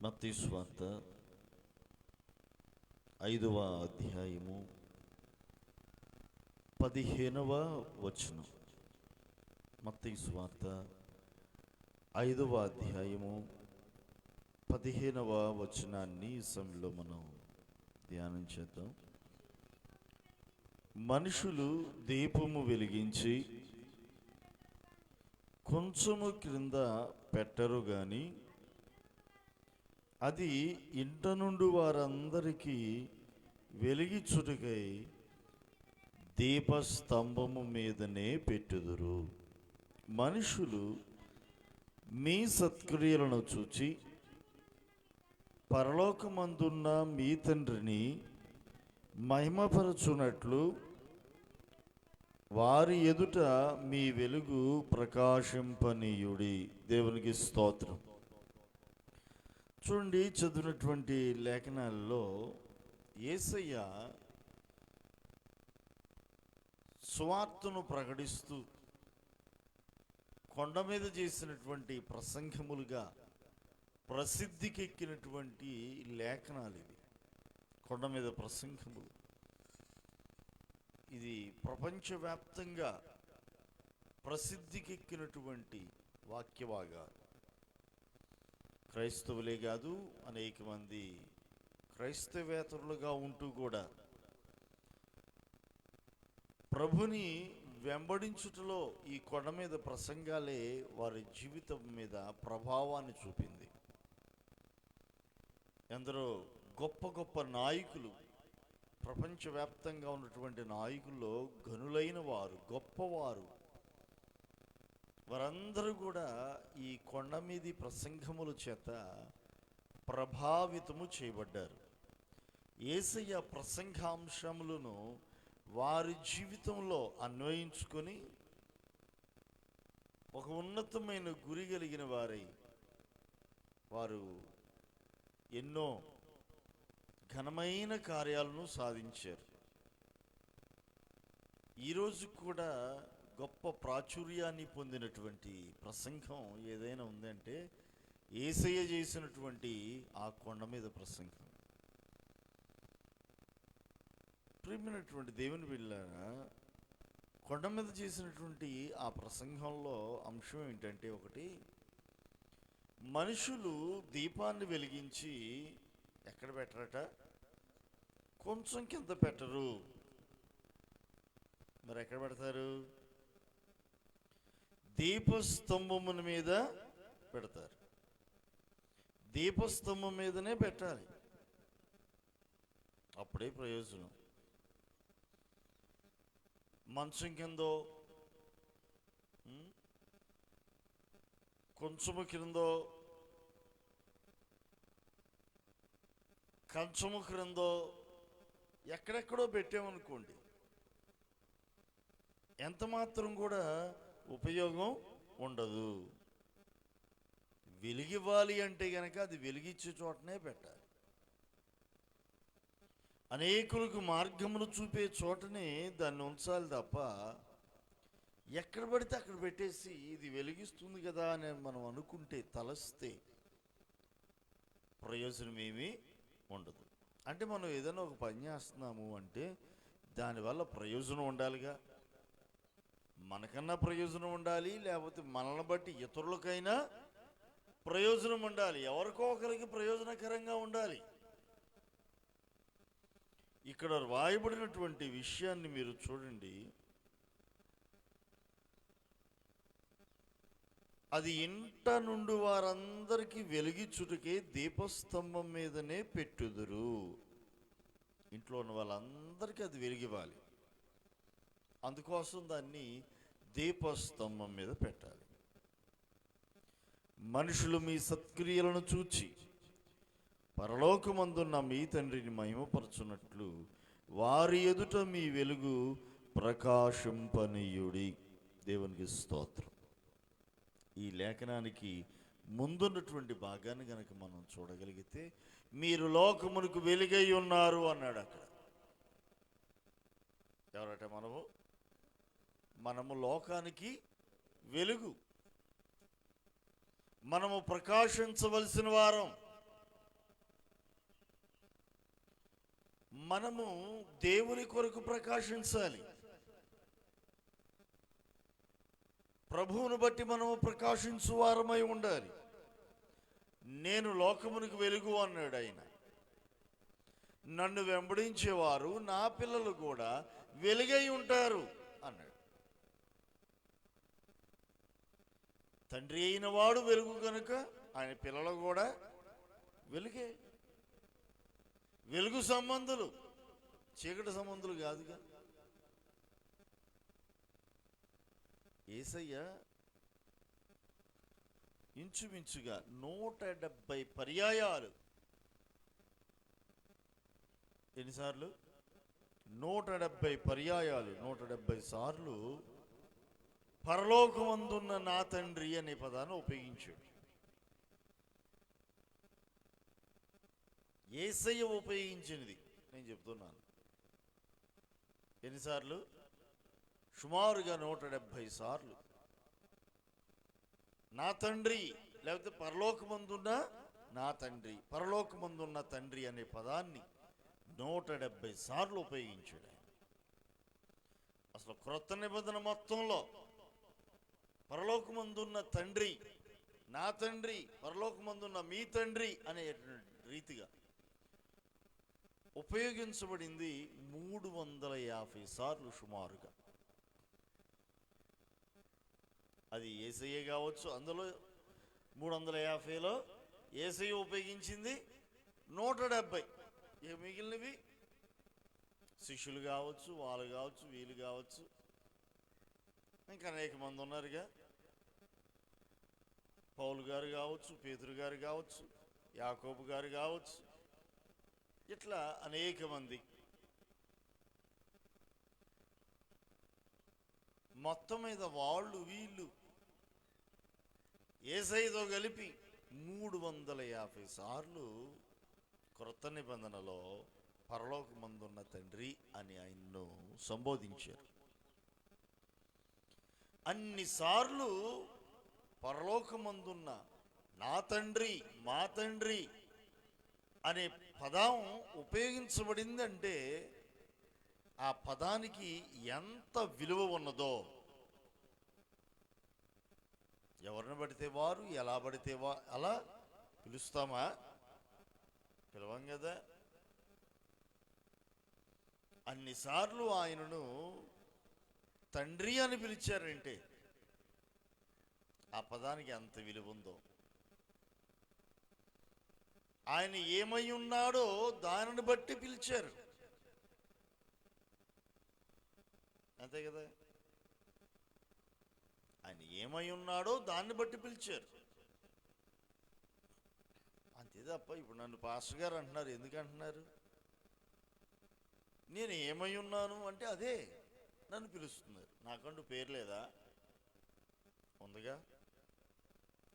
మత్తయి సువార్త 5వ అధ్యాయము 15వ వచనం. మత్తయి సువార్త 5వ అధ్యాయము 15వ వచనాన్ని ఈ సమయంలో మనం ధ్యానం చేద్దాం. మనుషులు దీపము వెలిగించి కొంచెము క్రింద పెట్టరు గాని అది ఇంట నుండి వారందరికీ వెలిగించుటకై దీపస్తంభము మీదనే పెట్టుదురు. మనుషులు మీ సత్క్రియలను చూచి పరలోకమందున్న మీ తండ్రిని మహిమపరచునట్లు వారి ఎదుట మీ వెలుగు ప్రకాశింపనీయుడి. దేవునికి స్తోత్రం. చూడండి, చదివినటువంటి లేఖనాల్లో యేసయ్య సువార్తను ప్రకటిస్తూ కొండ మీద చేసినటువంటి ప్రసంగములుగా ప్రసిద్ధికెక్కినటువంటి లేఖనాలు ఇవి. కొండ మీద ప్రసంగములు ఇది ప్రపంచవ్యాప్తంగా ప్రసిద్ధికెక్కినటువంటి వాక్యభాగాలు. క్రైస్తవులే కాదు, అనేక మంది క్రైస్తవేతరులుగా ఉంటూ కూడా ప్రభుని వెంబడించుటలో ఈ కొండ మీద ప్రసంగాలే వారి జీవితం మీద ప్రభావాన్ని చూపింది. ఎందరో గొప్ప గొప్ప నాయకులు, ప్రపంచవ్యాప్తంగా ఉన్నటువంటి నాయకుల్లో ఘనులైన వారు, గొప్పవారు, వారందరూ కూడా ఈ కొండ మీది ప్రసంగముల చేత ప్రభావితము చేయబడ్డారు. యేసయ్య ప్రసంగాంశములను వారి జీవితంలో అన్వయించుకొని ఒక ఉన్నతమైన గురి కలిగిన వారై వారు ఎన్నో ఘనమైన కార్యాలను సాధించారు. ఈరోజు కూడా గొప్ప ప్రాచుర్యాన్ని పొందినటువంటి ప్రసంగం ఏదైనా ఉందంటే యేసయ్య చేసినటువంటి ఆ కొండ మీద ప్రసంగం. ప్రియమైనటువంటి దేవుని బిడ్డలారా, కొండ మీద చేసినటువంటి ఆ ప్రసంగంలో అంశం ఏంటంటే, ఒకటి, మనుషులు దీపాన్ని వెలిగించి ఎక్కడ పెట్టరట? కొంచెం కింద పెట్టరు. మరి ఎక్కడ పెడతారు? దీపస్తంభముల మీద పెడతారు. దీపస్తంభం మీదనే పెట్టాలి, అప్పుడే ప్రయోజనం. మంచం కిందో, కొంచెము క్రిందో, కంచము క్రిందో ఎక్కడెక్కడో పెట్టామనుకోండి, ఎంత మాత్రం కూడా ఉపయోగం ఉండదు. వెలిగివ్వాలి అంటే గనక అది వెలిగించే చోటనే పెట్టాలి. అనేకులకు మార్గమును చూపే చోటనే దాన్ని ఉంచాలి తప్ప ఎక్కడ పడితే అక్కడ పెట్టేసి ఇది వెలిగిస్తుంది కదా అని మనం అనుకుంటే, తలస్తే ప్రయోజనం ఏమీ ఉండదు. అంటే మనం ఏదైనా ఒక పని చేస్తున్నాము అంటే దానివల్ల ప్రయోజనం ఉండాలిగా. మనకన్నా ప్రయోజనం ఉండాలి, లేకపోతే మనల్ని బట్టి ఇతరులకైనా ప్రయోజనం ఉండాలి, ఎవరికో ఒకరికి ప్రయోజనకరంగా ఉండాలి. ఇక్కడ రాయబడినటువంటి విషయాన్ని మీరు చూడండి. అది ఇంట నుండి వారందరికీ వెలిగించుటకే దీపస్తంభం మీదనే పెట్టుదురు. ఇంట్లో ఉన్న వాళ్ళందరికీ అది వెలిగివ్వాలి. అందుకోసం దాన్ని దీపస్తంభం మీద పెట్టాలి. మనుషులు మీ సత్క్రియలను చూచి పరలోకమందున్న మీ తండ్రిని మహిమపరచునట్లు వారి ఎదుట మీ వెలుగు ప్రకాశింపనీయుడి. దేవునికి స్తోత్రం. ఈ లేఖనానికి ముందున్నటువంటి భాగాన్ని గనక మనం చూడగలిగితే, మీరు లోకమునకు వెలుగై ఉన్నారు అన్నాడు అక్కడ. ఎవరట? మనము లోకానికి వెలుగు. మనము ప్రకాశించవలసిన వారం. మనము దేవుని కొరకు ప్రకాశించాలి. ప్రభువును బట్టి మనము ప్రకాశించు వారమై ఉండాలి. నేను లోకమునికి వెలుగు అన్నాడు ఆయన. నన్ను వెంబడించేవారు నా పిల్లలు కూడా వెలుగై ఉంటారు అన్నాడు. తండ్రి అయిన వాడు వెలుగు కనుక ఆయన పిల్లలు కూడా వెలుగే. వెలుగు సంబంధులు, చీకటి సంబంధులు కాదుగా. యేసయ్య ఇంచుమించుగా 170 పర్యాయాలు, ఎన్నిసార్లు? 170 పర్యాయాలు, 170 సార్లు పరలోకమందున్న నా తండ్రి అనే పదాన్ని ఉపయోగించాడు. యేసయ్య ఉపయోగించినది నేను చెప్తున్నాను. ఎన్నిసార్లు? సుమారుగా 170 సార్లు నా తండ్రి, లేకపోతే పరలోకమందున్న నా తండ్రి, పరలోకమందున్న తండ్రి అనే పదాన్ని 170 సార్లు ఉపయోగించాడు ఆయన. అసలు క్రొత్త నిబంధన మొత్తంలో పరలోకమందున్న తండ్రి, నా తండ్రి, పరలోకమందున్న మీ తండ్రి అనే రీతిగా ఉపయోగించబడింది 350 సార్లు సుమారుగా. అది యేసయ్య కావచ్చు. అందులో 350లో యేసయ్య ఉపయోగించింది 170. ఇక మిగిలినవి శిష్యులు కావచ్చు, వాళ్ళు కావచ్చు, వీళ్ళు కావచ్చు, ఇంకా అనేక మంది ఉన్నారుగా. పౌలు గారు కావచ్చు, పేతురు గారు కావచ్చు, యాకోబు గారు కావచ్చు, ఇట్లా అనేక మంది. మొత్తం మీద వాళ్ళు వీళ్ళు యేసయ్యతో కలిపి 350 సార్లు క్రొత్త నిబంధనలో పరలోకమందున్న తండ్రి అని ఆయన్ను సంబోధించారు. అన్నిసార్లు పరలోకమందున్న నా తండ్రి, మా తండ్రి అనే పదం ఉపయోగించబడిందంటే ఆ పదానికి ఎంత విలువ ఉన్నదో. ఎవరిని పడితే వారు, ఎలా పడితే అలా పిలుస్తామా? పిలవం కదా. అన్నిసార్లు ఆయనను తండ్రి అని పిలిచారంటే ఆ పదానికి ఎంత విలువ ఉందో. ఆయన ఏమై ఉన్నాడో దానిని బట్టి పిలిచారు, అంతే కదా. ఆయన ఏమై ఉన్నాడో దాన్ని బట్టి పిలిచారు, అంతే తప్ప ఇప్పుడు నన్ను పాస్టర్ గారు అంటున్నారు. ఎందుకు అంటున్నారు? నేను ఏమై ఉన్నాను అంటే అదే నన్ను పిలుస్తున్నారు. నాకంటూ పేరు లేదా? ఉందిగా.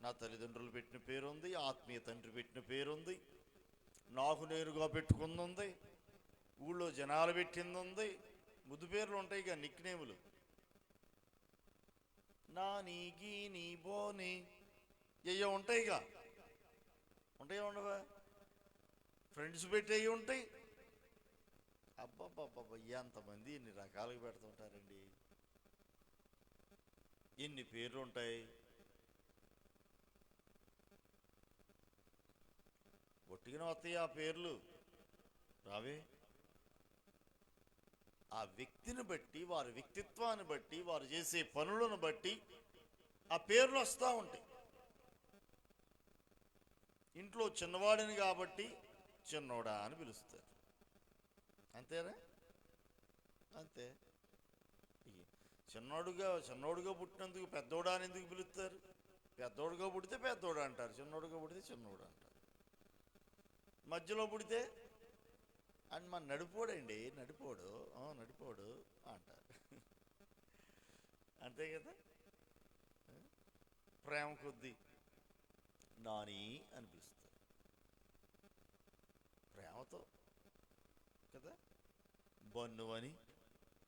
నా తల్లిదండ్రులు పెట్టిన పేరు ఉంది, ఆత్మీయ తండ్రి పెట్టిన పేరు ఉంది, నాకు నేరుగా పెట్టుకుంది ఉంది, ఊళ్ళో జనాలు పెట్టింది ఉంది. ముద్దు పేర్లు ఉంటాయి ఇక, నిక్ నేములు. నా నీకి నీ బోని అయ్యో ఉంటాయిగా. ఉంటాయా ఉండవా? ఫ్రెండ్స్ పెట్టేవి ఉంటాయి. అబ్బాబ్బాబ్బా, ఎంతమంది ఎన్ని రకాలుగా పెడుతుంటారండి. ఎన్ని పేర్లు ఉంటాయి. ఒట్టిగా వస్తాయి ఆ పేర్లు, రావే. ఆ వ్యక్తిని బట్టి, వారి వ్యక్తిత్వాన్ని బట్టి, వారు చేసే పనులను బట్టి ఆ పేర్లు వస్తూ ఉంటాయి. ఇంట్లో చిన్నవాడిని కాబట్టి చిన్నోడా అని పిలుస్తారు, అంతేనా? అంతే. చిన్నోడుగా పుట్టినందుకు పెద్దోడా అని ఎందుకు పిలుస్తారు? పెద్దోడుగా పుడితే పెద్దోడు అంటారు, చిన్నోడుగా పుడితే చిన్నోడు అంటారు. మధ్యలో పుడితే అని మన నడిపోడండి, నడిపోడు అంటారు, అంతే కదా. ప్రేమ కొద్దీ నాని అనిపిస్తారు, ప్రేమతో కదా. బన్ను అని,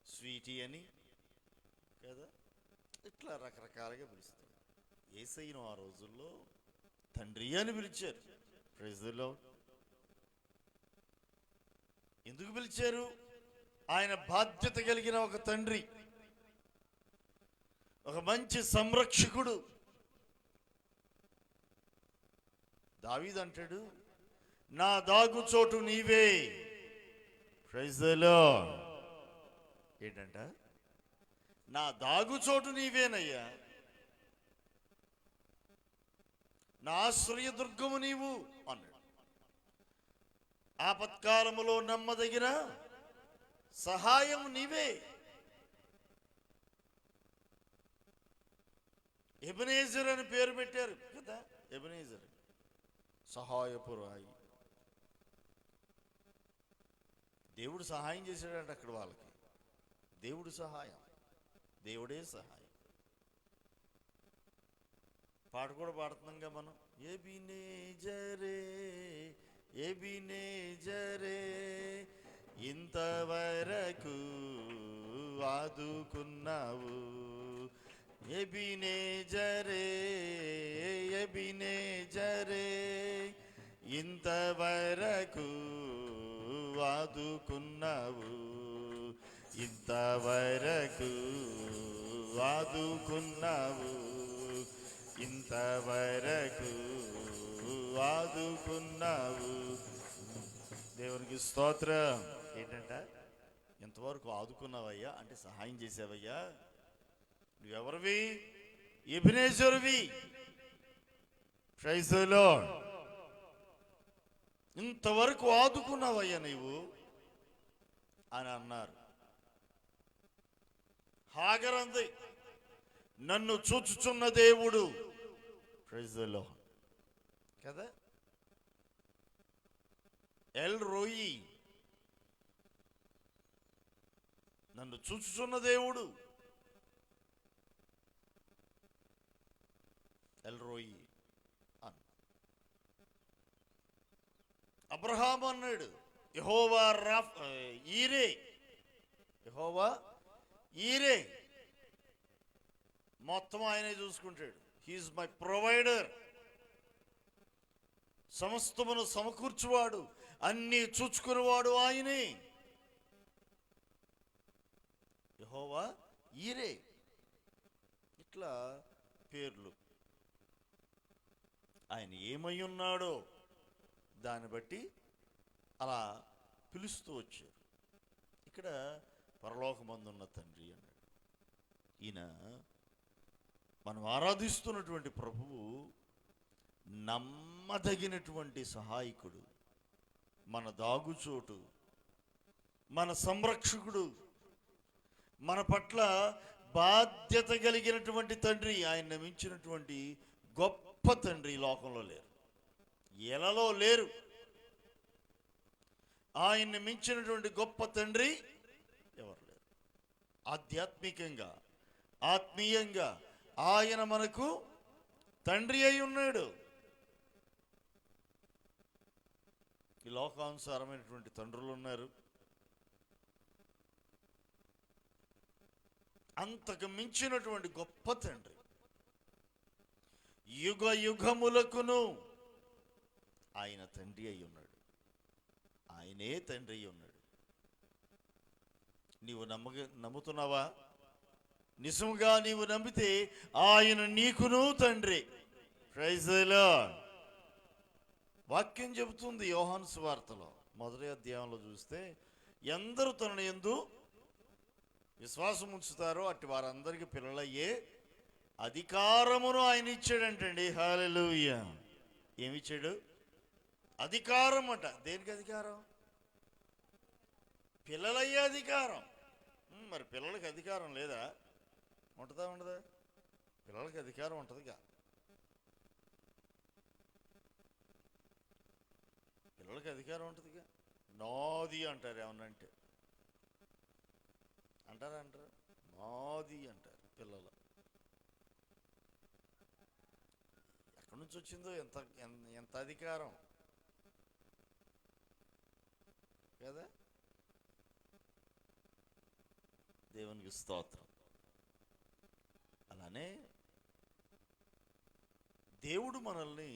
స్వీటీ అని కదా, ఇట్లా రకరకాలుగా పిలుస్తారు. యేసయ్యను ఆ రోజుల్లో తండ్రి అని పిలిచారు. Praise the Lord. ఎందుకు పిలిచారు? ఆయన బాధ్యత కలిగిన ఒక తండ్రి, ఒక మంచి సంరక్షకుడు. దావీదు అంటాడు, నా దాగుచోటు నీవే. Praise the Lord. ఏంటంట? నా దాగుచోటు నీవేనయ్యా, నా ఆశ్రయ దుర్గము నీవు అన్నాడు. ఆపత్కాలములో నమ్మదగిన సహాయం నీవే. ఎబెనేజర్ అని పేరు పెట్టారు కదా. ఎబెనేజర్ సహాయపు రాయి. దేవుడు సహాయం చేశాడంట అక్కడ వాళ్ళకి. దేవుడు సహాయం, దేవుడే సహాయం. పాట కూడా పాడుతున్నాంగా మనం. ఎబెనేజరే ఎబెనేజరే ఇంతవరకు ఆదుకున్నావు. ఎబెనేజరే ఎబెనేజరే ఇంతవరకు ఆదుకున్నావు. ఇంతవరకు ఆదుకున్నావు. ఇంతవరకు ఆదుకున్నావు. దేవునికి స్తోత్రం. ఏంటంట? ఇంతవరకు ఆదుకున్నావయ్యా అంటే సహాయం చేసావయ్యా. నువ్వెవరివి? ఎబెనేజర్వి. Praise the lord. ఇంతవరకు ఆదుకున్నావయ్యా నీవు అని అన్నారు. హాగర్ అంది, నన్ను చూచుచున్న దేవుడు. ప్రైజ్ ది లార్డ్ కదా. ఎల్ రోయి, నన్ను చూచుచున్న దేవుడు. ఎల్ రోయి అన్న. అబ్రహాం అన్నాడు, యెహోవా ఈరే. యెహోవా ఈరే. మొత్తం ఆయనే చూసుకుంటాడు. He is my provider. సమస్తమును సమకూర్చువాడు, అన్నీ చూచుకునేవాడు ఆయనే. యెహోవా ఈరే. ఇట్లా పేర్లు. ఆయన ఏమై ఉన్నాడో దాన్ని బట్టి అలా పిలుస్తూ వచ్చారు. ఇక్కడ పరలోకమందున్న తండ్రి అన్నాడు. ఈయన మనం ఆరాధిస్తున్నటువంటి ప్రభువు నమ్మదగినటువంటి సహాయకుడు, మన దాగుచోటు, మన సంరక్షకుడు, మన పట్ల బాధ్యత కలిగినటువంటి తండ్రి. ఆయన మించినటువంటి గొప్ప తండ్రి లోకంలో లేరు, ఎలలో లేరు. ఆయన్ని మించినటువంటి గొప్ప తండ్రి ఎవరు లేరు. ఆధ్యాత్మికంగా, ఆత్మీయంగా ఆయన మనకు తండ్రి అయి ఉన్నాడు. ఈ లోకానుసారమైనటువంటి తండ్రులు ఉన్నారు. అంతకు మించినటువంటి గొప్ప తండ్రి, యుగ యుగములకును ఆయన తండ్రి అయి ఉన్నాడు. ఆయనే తండ్రి అయి ఉన్నాడు. నీవు నమ్ముతున్నావా? నిజముగా నీవు నమ్మితే ఆయన నీకును తండ్రి. Praise the Lord. వాక్యం చెబుతుంది యోహాను సువార్తలో 1వ అధ్యాయంలో చూస్తే, ఎందరూ తనని యందు విశ్వాసం ఉంచుతారో అట్టి వారందరికీ పిల్లలయ్యే అధికారమును ఆయన ఇచ్చాడంటండి. హల్లెలూయా. ఏమిచ్చాడు? అధికారం అంట. దేనికి అధికారం? పిల్లలయ్యే అధికారం. మరి పిల్లలకి అధికారం లేదా? ఉంటుందా ఉండదా? పిల్లలకి అధికారం ఉంటుందిగా. పిల్లలకి అధికారం ఉంటుందిగా. నాది అంటారు. ఏమన్నంటే అంటారా? నాది అంటారు పిల్లలు. ఎక్కడి నుంచి వచ్చిందో ఎంత ఎంత అధికారం కదా. దేవునికి స్తోత్రం. అలానే దేవుడు మనల్ని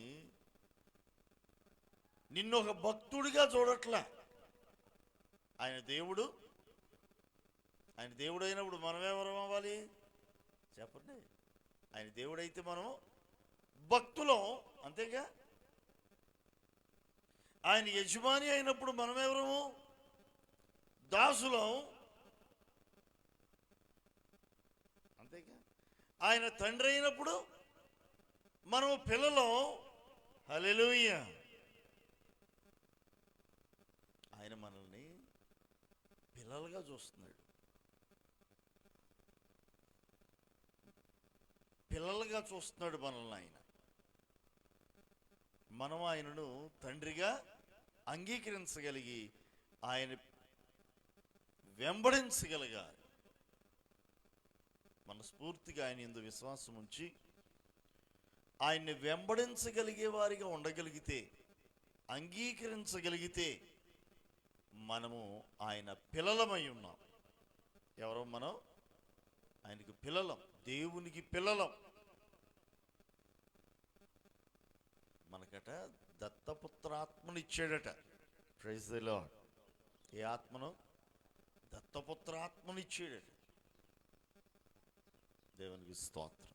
నిన్నొక భక్తుడిగా చూడట్లే, ఆయన దేవుడు. ఆయన దేవుడు అయినప్పుడు మనం ఎవరం అవ్వాలి చెప్పండి? ఆయన దేవుడైతే మనం భక్తులం, అంతేగా. ఆయన యజమాని అయినప్పుడు మనం ఎవరము? దాసులం, అంతేగా. ఆయన తండ్రి అయినప్పుడు మనము పిల్లలం. హల్లెలూయా. ఆయన మనల్ని పిల్లలుగా చూస్తున్నాడు. పిల్లలుగా చూస్తున్నాడు మనల్ని ఆయన. మనం ఆయనను తండ్రిగా అంగీకరించగలిగి ఆయన వెంబడించగలగాలి. మనస్ఫూర్తిగా ఆయన యందు విశ్వాసం ఉంచి ఆయన్ని వెంబడించగలిగే వారిగా ఉండగలిగితే, అంగీకరించగలిగితే మనము ఆయన పిల్లలమై ఉన్నాం. ఎవరో మనం ఆయనకి పిల్లలం, దేవునికి పిల్లలం. మనకట దత్తపుత్రాత్మనిచ్చాడట. Praise the lord. ఏ ఆత్మను? దత్తపుత్రాత్మనిచ్చాడట. దేవునికి స్తోత్రం.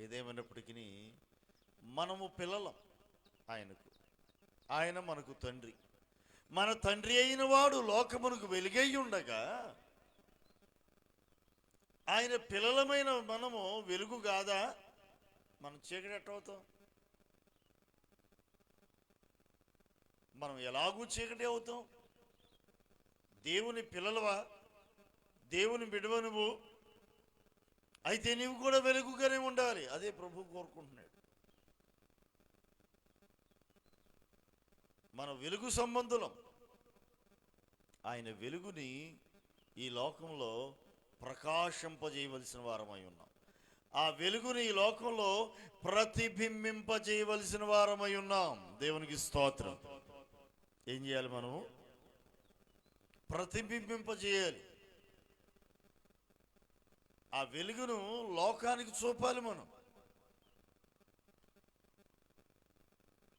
ఏదేమైనప్పటికీ మనము పిల్లలం ఆయనకు. ఆయన మనకు తండ్రి. మన తండ్రి అయిన వాడు లోకమునకు వెలుగై ఉండగా ఆయన పిల్లలమైన మనము వెలుగు కాదా? మనం చీకటి ఎట్టవుతాం? మనం ఎలాగూ చీకటి అవుతాం. దేవుని పిల్లలవా? దేవుని బిడ్డవ నువ్వు అయితే నీవు కూడా వెలుగుగానే ఉండాలి. అదే ప్రభు కోరుకుంటున్నాడు. మన వెలుగు సంబంధులం. ఆయన వెలుగుని ఈ లోకంలో ప్రకాశింపజేయవలసిన వారమై ఉన్నాం. ఆ వెలుగుని ఈ లోకంలో ప్రతిబింబింపజేయవలసిన వారమై ఉన్నాం. దేవునికి స్తోత్రం. ఏం చేయాలి? మనము ప్రతిబింబింపజేయాలి. ఆ వెలుగును లోకానికి చూపాలి మనం.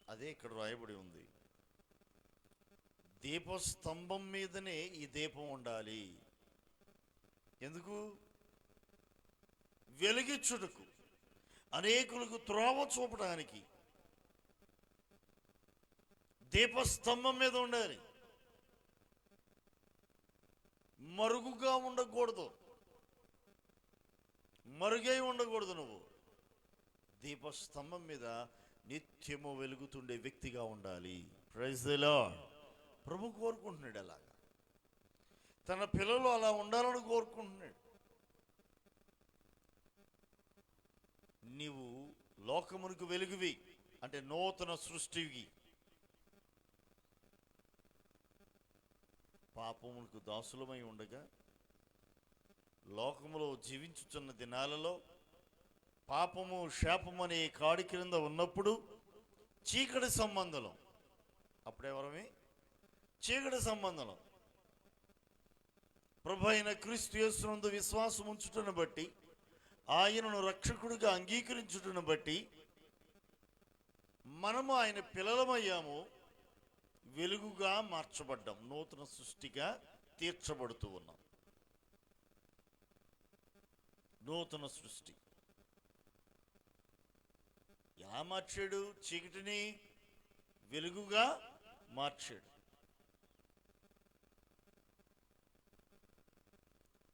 అదే ఇక్కడ రాయబడి ఉంది. దీపస్తంభం మీదనే ఈ దీపం ఉండాలి. ఎందుకు? వెలిగించుటకు, అనేకులకు త్రోవ చూపడానికి దీపస్తంభం మీద ఉండాలి. మరుగుగా ఉండకూడదు, మరుగై ఉండకూడదు. నువ్వు దీపస్తంభం మీద నిత్యము వెలుగుతుండే వ్యక్తిగా ఉండాలి. Praise the lord. ప్రభు కోరుకుంటున్నాడు అలాగా. తన పిల్లలు అలా ఉండాలని కోరుకుంటున్నాడు. నీవు లోకమునకు వెలుగువి, అంటే నూతన సృష్టివి. పాపమునకు దాసులమై ఉండగా లోకములో జీవించుచున్న దినాలలో పాపము శాపము అనే కాడి క్రింద ఉన్నప్పుడు చీకటి సంబంధం. అప్పుడెవరమే? చీకటి సంబంధం. ప్రభు అయిన క్రీస్తు యేసునందు విశ్వాసం ఉంచుటను బట్టి, ఆయనను రక్షకుడిగా అంగీకరించుటను బట్టి మనము ఆయన పిల్లలమయ్యాము. వెలుగుగా మార్చబడ్డాం, నూతన సృష్టిగా తీర్చబడుతూ ఉన్నాం. నూతన సృష్టి. ఎలా మార్చాడు? చీకటిని వెలుగుగా మార్చాడు.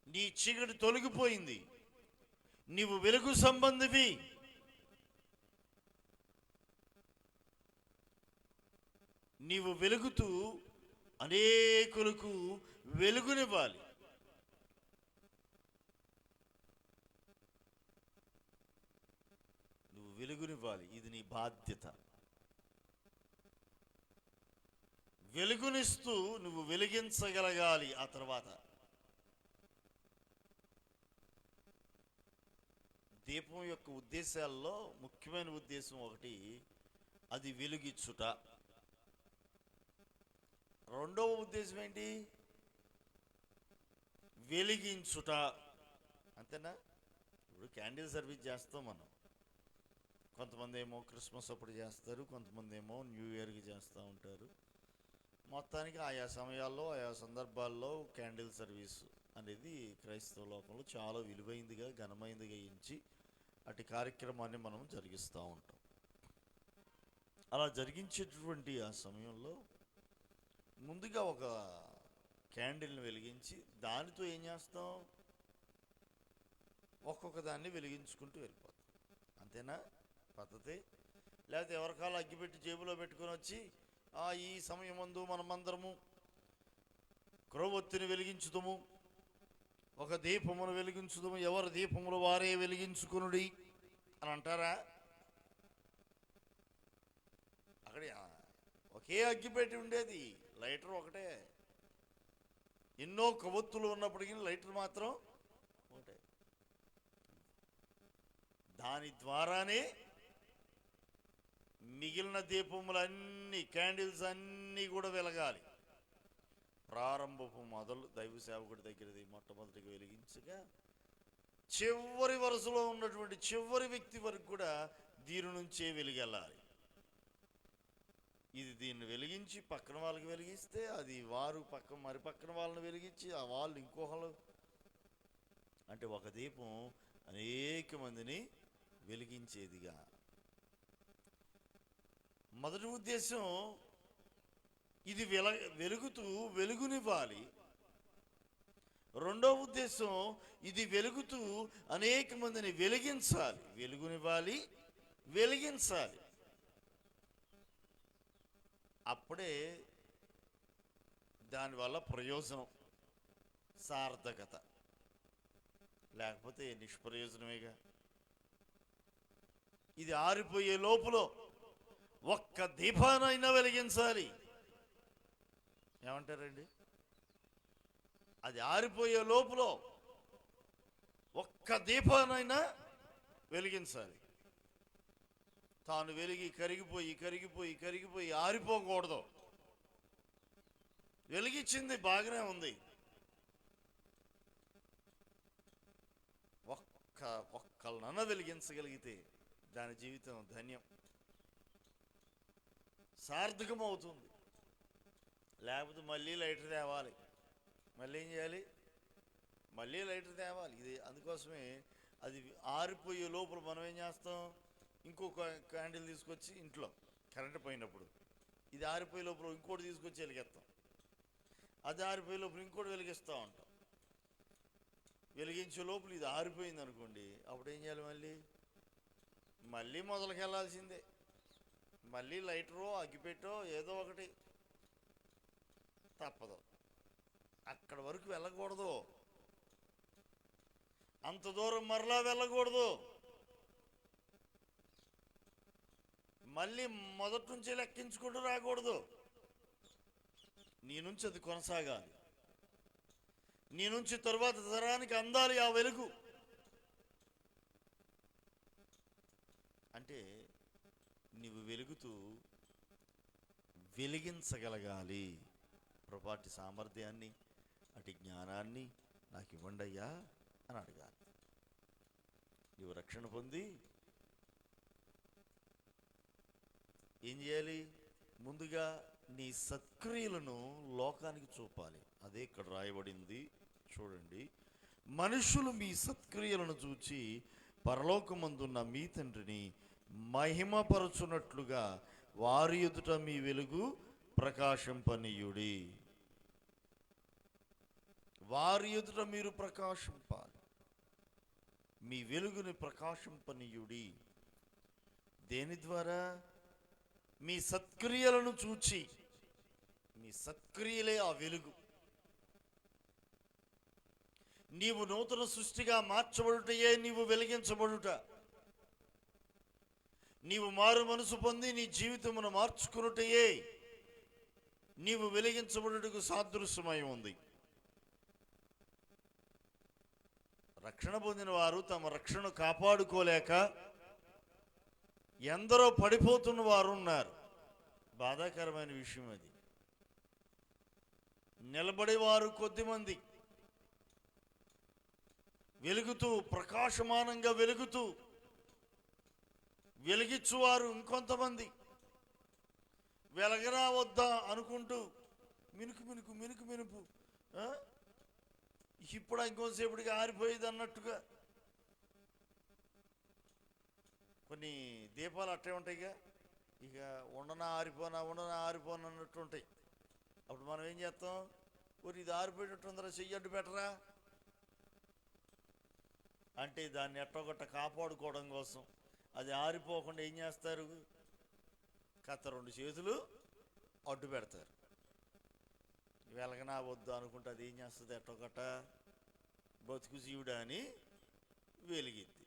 నీ చీకటి తొలగిపోయింది. నీవు వెలుగు సంబంధివి. నీవు వెలుగుతూ అనేకులకు వెలుగునివ్వాలి. నువ్వు వెలుగునివ్వాలి. ఇది నీ బాధ్యత. వెలుగునిస్తూ నువ్వు వెలిగించగలగాలి. ఆ తర్వాత దీపం యొక్క ఉద్దేశాల్లో ముఖ్యమైన ఉద్దేశం ఒకటి, అది వెలుగిచ్చుట. రెండవ ఉద్దేశం ఏంటి? వెలిగించుట. అంతేనా? ఇప్పుడు క్యాండిల్ సర్వీస్ చేస్తాం మనం. కొంతమంది ఏమో క్రిస్మస్ అప్పుడు చేస్తారు, కొంతమంది ఏమో న్యూ ఇయర్కి చేస్తూ ఉంటారు. మొత్తానికి ఆయా సమయాల్లో ఆయా సందర్భాల్లో క్యాండిల్ సర్వీస్ అనేది క్రైస్తవ లోకంలో చాలా విలువైందిగా ఘనమైనదిగా ఎంచి అటు కార్యక్రమాన్ని మనం జరిగిస్తూ ఉంటాం. అలా జరిగించేటటువంటి ఆ సమయంలో ముందుగా ఒక క్యాండిల్ని వెలిగించి దానితో ఏం చేస్తాం, ఒక్కొక్క దాన్ని వెలిగించుకుంటూ వెళ్ళిపోతాం. అంతేనా పద్ధతి? లేకపోతే ఎవరికాలు అగ్గిపెట్టి జేబులో పెట్టుకొని వచ్చి ఈ సమయం ముందు మనమందరము క్రొవ్వొత్తిని వెలిగించుదాము, ఒక దీపమును వెలిగించుదాము, ఎవరి దీపములు వారే వెలిగించుకునుడి అని అంటారా? అక్కడ ఒకే అగ్గిపెట్టి ఉండేది, లైటర్ ఒకటే. ఎన్నో కొవ్వొత్తులు ఉన్నప్పటికీ లైటర్ మాత్రం ఒకటే. దాని ద్వారానే మిగిలిన దీపములన్నీ, క్యాండిల్స్ అన్నీ కూడా వెలగాలి. ప్రారంభపు మొదలు దైవ సేవకుడి దగ్గరది మొట్టమొదటిగా వెలిగించగా చివరి వరుసలో ఉన్నటువంటి చివరి వ్యక్తి వరకు కూడా దీని నుంచే వెలిగెళ్ళాలి. ఇది దీన్ని వెలిగించి పక్కన వాళ్ళకి వెలిగిస్తే అది వారు మరి పక్కన వాళ్ళని వెలిగించి ఆ వాళ్ళు ఇంకొకళ్ళు, అంటే ఒక దీపం అనేక మందిని వెలిగించేదిగా. మొదటి ఉద్దేశం ఇది వెలుగుతూ వెలుగునివ్వాలి. రెండో ఉద్దేశం ఇది వెలుగుతూ అనేక మందిని వెలిగించాలి. వెలుగునివ్వాలి, వెలిగించాలి. అప్పుడే దానివల్ల ప్రయోజనం, సార్థకత. లేకపోతే నిష్ప్రయోజనమేగా. ఇది ఆరిపోయే లోపల ఒక్క దీపానైనా వెలిగించాలి. ఏమంటారండి? అది ఆరిపోయే లోపల ఒక్క దీపానైనా వెలిగించాలి. తాను వెలిగి కరిగిపోయి కరిగిపోయి కరిగిపోయి ఆరిపోకూడదు. వెలిగించింది బాగానే ఉంది, ఒక్కళ్ళనన్నా వెలిగించగలిగితే దాని జీవితం ధన్యం, సార్థకం అవుతుంది. లేకపోతే మళ్ళీ లైటర్ తేవాలి, మళ్ళీ ఏం చేయాలి, మళ్ళీ లైటర్ తేవాలి. ఇది అందుకోసమే అది ఆరిపోయే లోపల మనం ఏం చేస్తాం, ఇంకొక క్యాండిల్ తీసుకొచ్చి ఇంట్లో కరెంట్ పోయినప్పుడు ఇది ఆరిపోయే లోపల ఇంకోటి తీసుకొచ్చి వెలిగిస్తాం. అది ఆరిపోయే లోపల ఇంకోటి వెలిగిస్తూ ఉంటాం. వెలిగించే లోపల ఇది ఆరిపోయింది అనుకోండి, అప్పుడు ఏం చేయాలి, మళ్ళీ మొదలుకి వెళ్ళాల్సిందే. మళ్ళీ లైటరో అగ్గిపెట్టో ఏదో ఒకటి తప్పదు. అక్కడ వరకు వెళ్ళకూడదు, అంత దూరం మరలా వెళ్ళకూడదు. మళ్ళీ మొదటి నుంచి లెక్కించుకుంటూ రాకూడదు. నీ నుంచి అది కొనసాగాలి. నీ నుంచి తరువాత తరానికి అందాలి ఆ వెలుగు. అంటే నీవు వెలుగుతూ వెలిగించగలగాలి. ప్రభువాటి సామర్థ్యాన్ని, అటు జ్ఞానాన్ని నాకు ఇవ్వండి అయ్యా అని అడగాలి. నీవు రక్షణ పొంది ఏం చేయాలి, ముందుగా నీ సత్క్రియలను లోకానికి చూపాలి. అదే ఇక్కడ రాయబడింది చూడండి. మనుషులు మీ సత్క్రియలను చూచి పరలోకమందున్న మీ తండ్రిని మహిమపరచునట్లుగా వారి ఎదుట మీ వెలుగు ప్రకాశింపనీయుడి. వారి ఎదుట మీరు ప్రకాశింపాలి, మీ వెలుగుని ప్రకాశింపనీయుడి. దేని ద్వారా? మీ సత్క్రియలను చూచి. మీ సత్క్రియలే ఆ వెలుగు. నీవు నూతన సృష్టిగా మార్చబడుటయే నీవు వెలిగించబడుట. నీవు మారు మనసు పొంది నీ జీవితమును మార్చుకున్నటయే నీవు వెలిగించబడుటకు సాదృశ్యమై ఉంది. రక్షణ పొందిన వారు తమ రక్షణ కాపాడుకోలేక ఎందరో పడిపోతున్న వారు ఉన్నారు. బాధాకరమైన విషయం అది. నిలబడేవారు కొద్దిమంది, వెలుగుతూ ప్రకాశమానంగా వెలుగుతూ వెలిగించువారు ఇంకొంతమంది, వెలగరా వద్దా అనుకుంటూ మినుకు మినుకు మినుకు మినుపు, ఇప్పుడు ఇంకోసేపటికి ఆరిపోయేది అన్నట్టుగా. కొన్ని దీపాలు అట్టే ఉంటాయిగా, ఇక ఉండనా ఆరిపోను అన్నట్టు ఉంటాయి. అప్పుడు మనం ఏం చేస్తాం, ఊరి ఇది ఆరిపోయేటట్టుందరా, చెయ్యడ్డు పెట్టరా అంటే దాన్ని ఎట్టొగట్ట కాపాడుకోవడం కోసం అది ఆరిపోకుండా ఏం చేస్తారు, కత్త 2 చేతులు అడ్డు పెడతారు. వెలగనా వద్దు అనుకుంటే అది ఏం చేస్తుంది, ఎట్టొగట్ట బతుకు జీవుడా అని వెలిగిద్ది.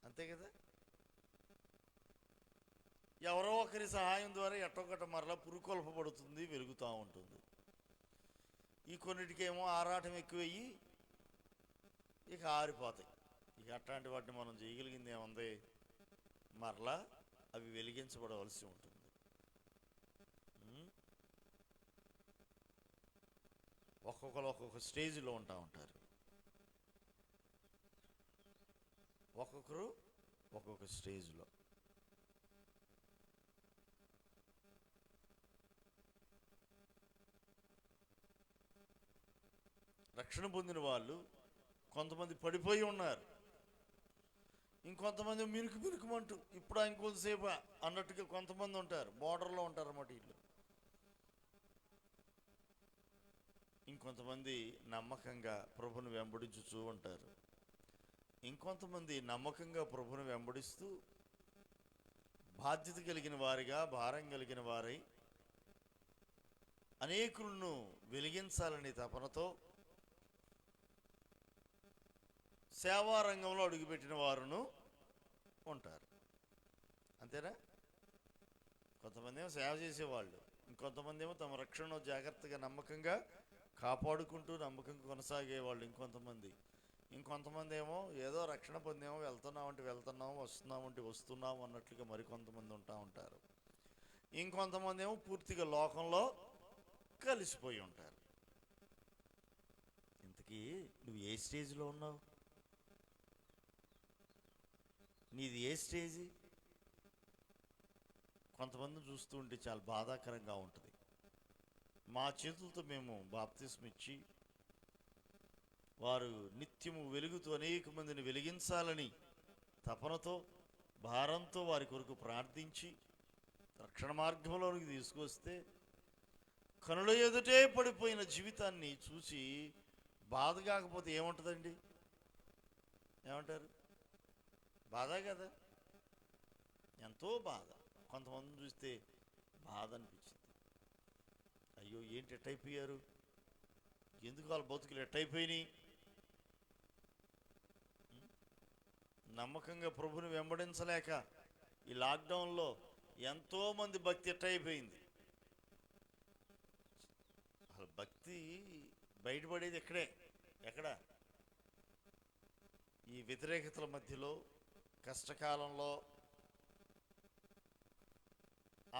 అంతే కదా. ఎవరో ఒకరి సహాయం ద్వారా ఎట్టొకట మరలా పురుకొల్పబడుతుంది, వెలుగుతూ ఉంటుంది. ఈ కొన్నిటికేమో ఆరాటం ఎక్కువయ్యి ఇక ఆరిపోతాయి. ఇక అట్లాంటి వాటిని మనం చేయగలిగింది ఏముంది, మరలా అవి వెలిగించబడవలసి ఉంటుంది. ఒక్కొక్కరు ఒక్కొక్క స్టేజ్లో ఉంటారు, ఒక్కొక్కరు ఒక్కొక్క స్టేజ్లో. రక్షణ పొందిన వాళ్ళు కొంతమంది పడిపోయి ఉన్నారు, ఇంకొంతమంది మినుకు మినుకుమంటూ ఇప్పుడు ఇంకొంతసేపు అన్నట్టుగా కొంతమంది ఉంటారు, బోర్డర్లో ఉంటారు అన్నమాట వీళ్ళు. ఇంకొంతమంది నమ్మకంగా ప్రభుని వెంబడించుతూ ఉంటారు. ఇంకొంతమంది నమ్మకంగా ప్రభుని వెంబడిస్తూ బాధ్యత కలిగిన వారిగా, భారం కలిగిన వారై అనేకులను వెలిగించాలని తపనతో సేవా రంగంలో అడుగుపెట్టిన వారును ఉంటారు. అంతేనా. కొంతమంది ఏమో సేవ చేసేవాళ్ళు, ఇంకొంతమంది ఏమో తమ రక్షణను జాగ్రత్తగా నమ్మకంగా కాపాడుకుంటూ నమ్మకంగా కొనసాగేవాళ్ళు ఇంకొంతమంది ఏమో ఏదో రక్షణ పొందేమో వెళ్తున్నామంటే వెళ్తున్నాము, వస్తున్నామంటే వస్తున్నాము అన్నట్లుగా మరికొంతమంది ఉంటారు. ఇంకొంతమంది ఏమో పూర్తిగా లోకంలో కలిసిపోయి ఉంటారు. ఇంతకీ నువ్వు ఏ స్టేజ్లో ఉన్నావు, నీది ఏ స్టేజీ? కొంతమందిని చూస్తూ ఉంటే చాలా బాధాకరంగా ఉంటుంది. మా చేతులతో మేము బాప్తిస్మం ఇచ్చి వారు నిత్యము వెలుగుతూ అనేక మందిని వెలిగించాలని తపనతో, భారంతో వారి కొరకు ప్రార్థించి రక్షణ మార్గంలోనికి తీసుకొస్తే కనుల ఎదుటే పడిపోయిన జీవితాన్ని చూసి బాధ కాకపోతే ఏముంటుందండి? ఏమంటారు? బాధ కదా, ఎంతో బాధ. కొంతమందిని చూస్తే బాధ అనిపించింది. అయ్యో ఏంటి ఎట్టయిపోయారు, ఎందుకు వాళ్ళ బతుకులు ఎట్టయిపోయినాయి? నమ్మకంగా ప్రభుని వెంబడించలేక ఈ లాక్డౌన్లో ఎంతోమంది భక్తి ఎట్టయిపోయింది. అసలు భక్తి బయటపడేది ఎక్కడ? ఈ వ్యతిరేకతల మధ్యలో, కష్టకాలంలో,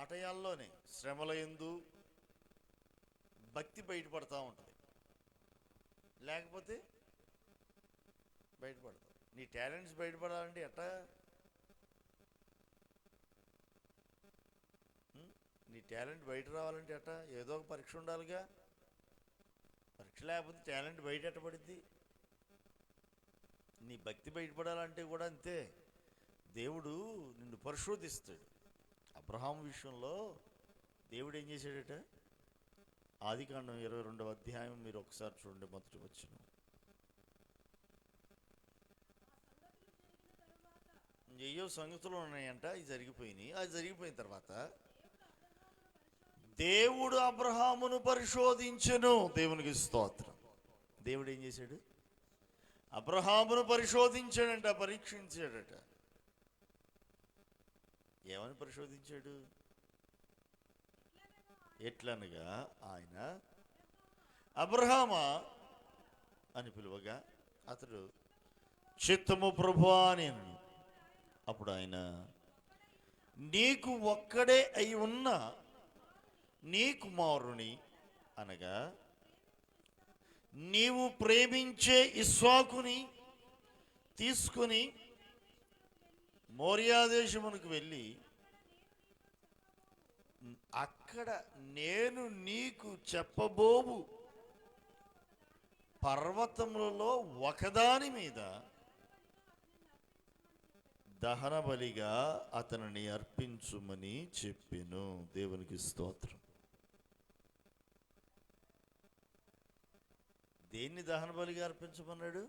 ఆటయాల్లోనే, శ్రమల యందు భక్తి బయటపడతా ఉంటుంది. లేకపోతే బయటపడతావు. నీ టాలెంట్స్ బయటపడాలంటే ఎట్టా? నీ టాలెంట్ బయట రావాలంటే ఎట్టా? ఏదో ఒక పరీక్ష ఉండాలిగా. పరీక్ష లేకపోతే టాలెంట్ బయట ఎట్టబడిద్ది. నీ భక్తి బయటపడాలంటే కూడా అంతే. దేవుడు నిన్ను పరిశోధిస్తాడు. అబ్రహాము విషయంలో దేవుడు ఏం చేశాడట? ఆదికాండం 22వ అధ్యాయం మీరు ఒకసారి చూడండి, మొదటి వచనం. ఏయో సంగతులు ఉన్నాయంట, అవి జరిగిపోయినాయి. అది జరిగిపోయిన తర్వాత దేవుడు అబ్రహామును పరిశోధించెను. దేవునికి స్తోత్రం. దేవుడు ఏం చేశాడు? అబ్రహామును పరిశోధించాడంట, పరీక్షించాడట. ఏమని పరిశోధించాడు? ఎట్లనగా ఆయన అబ్రహామా అని పిలువగా అతడు చిత్తము ప్రభువా అని అన్నాడు. అప్పుడు ఆయన, నీకు ఒక్కడే అయి ఉన్న నీ కుమారుని అనగా నీవు ప్రేమించే ఇస్సాకుని తీసుకుని మోరియా దేశమునకు వెళ్ళి అక్కడ నేను నీకు చెప్పబోవు పర్వతములలో ఒకదాని మీద దహన బలిగా అతనిని అర్పించుమని చెప్పెను. దేవునికి స్తోత్రం. దేన్ని దహన బలిగా అర్పించమన్నాడు?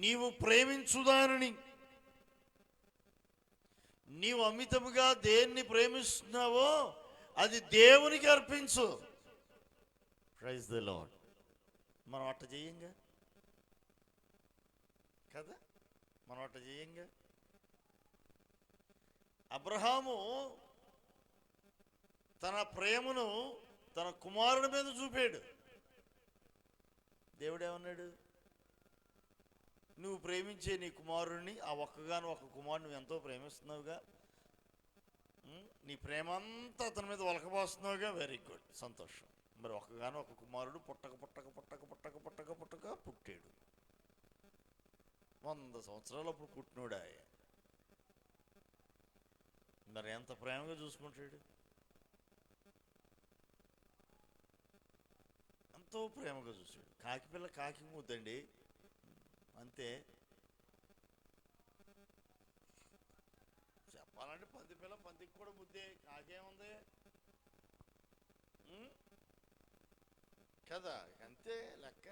నీవు ప్రేమించుదానని, నీవు అమితముగా దేన్ని ప్రేమిస్తున్నావో అది దేవునికి అర్పించు. Praise the lord. మనం అట్ట చేయంగా కదా, మనం అట్ట చేయంగా. అబ్రహాము తన ప్రేమను తన కుమారుడి మీద చూపాడు. దేవుడేమన్నాడు? నువ్వు ప్రేమించే నీ కుమారుడిని, ఆ ఒక్కగాను ఒక కుమారుడు నువ్వు ఎంతో ప్రేమిస్తున్నావుగా, నీ ప్రేమంతా అతని మీద ఒలకబోస్తున్నావుగా, వెరీ గుడ్, సంతోషం. మరి ఒక్కగాను ఒక కుమారుడు పుట్టక పుట్టక పుట్టక పుట్టక పుట్టక పుట్టక పుట్టాడు. 100 సంవత్సరాలు అప్పుడు పుట్టినోడా? మరి ఎంత ప్రేమగా చూసుకుంటాడు, ఎంతో ప్రేమగా చూసాడు. కాకి పిల్ల కాకి ముద్దండి, అంతే. చెప్పాలంటే పంది పిల్ల పందికి కూడా ముద్దే, కాకేముంది కదా, అంతే లెక్క.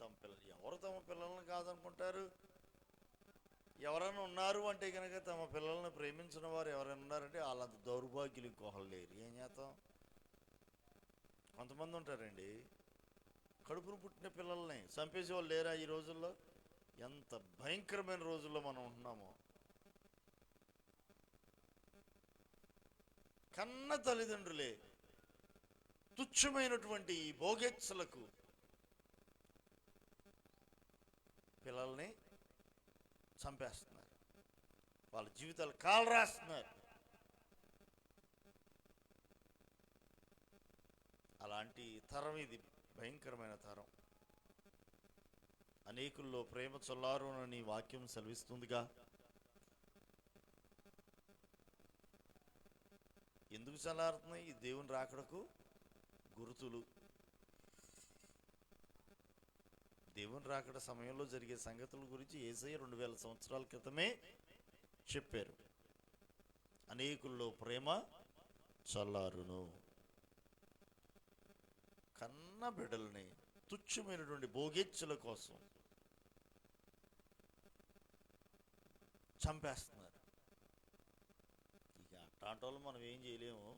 తమ పిల్లలు ఎవరు తమ పిల్లల్ని కాదనుకుంటారు? ఎవరైనా ఉన్నారు అంటే కనుక తమ పిల్లల్ని ప్రేమించిన వారు ఎవరైనా ఉన్నారంటే వాళ్ళంత దౌర్భాగ్యులు ఇంకొకళ్ళు లేరు. ఏం చేస్తాం? కొంతమంది ఉంటారండి, కడుపును పుట్టిన పిల్లల్ని చంపేసే వాళ్ళు లేరా ఈ రోజుల్లో? ఎంత భయంకరమైన రోజుల్లో మనం ఉంటున్నామో. కన్న తల్లిదండ్రులే తుచ్చమైనటువంటి ఈ భోగేచ్ఛలకు పిల్లల్ని చంపేస్తున్నారు, వాళ్ళ జీవితాలు కాలరాస్తున్నారు. అలాంటి తరం ఇది, భయంకరమైన తరం. అనేకుల్లో ప్రేమ చల్లారునని వాక్యం సెలవిస్తుందిగా. ఎందుకు చల్లారుతున్నాయి? ఈ దేవుని రాకడకు గుర్తులు. దేవుని రాకడ సమయంలో జరిగే సంగతుల గురించి యేసయ్య 2000 సంవత్సరాల క్రితమే చెప్పారు. అనేకుల్లో ప్రేమ చల్లారును. కన్న బిడ్డల్ని తుచ్చమైనటువంటి భోగేచ్ఛల కోసం చంపేస్తున్నారు. ఇక అట్లాంటి వాళ్ళు మనం ఏం చేయలేము.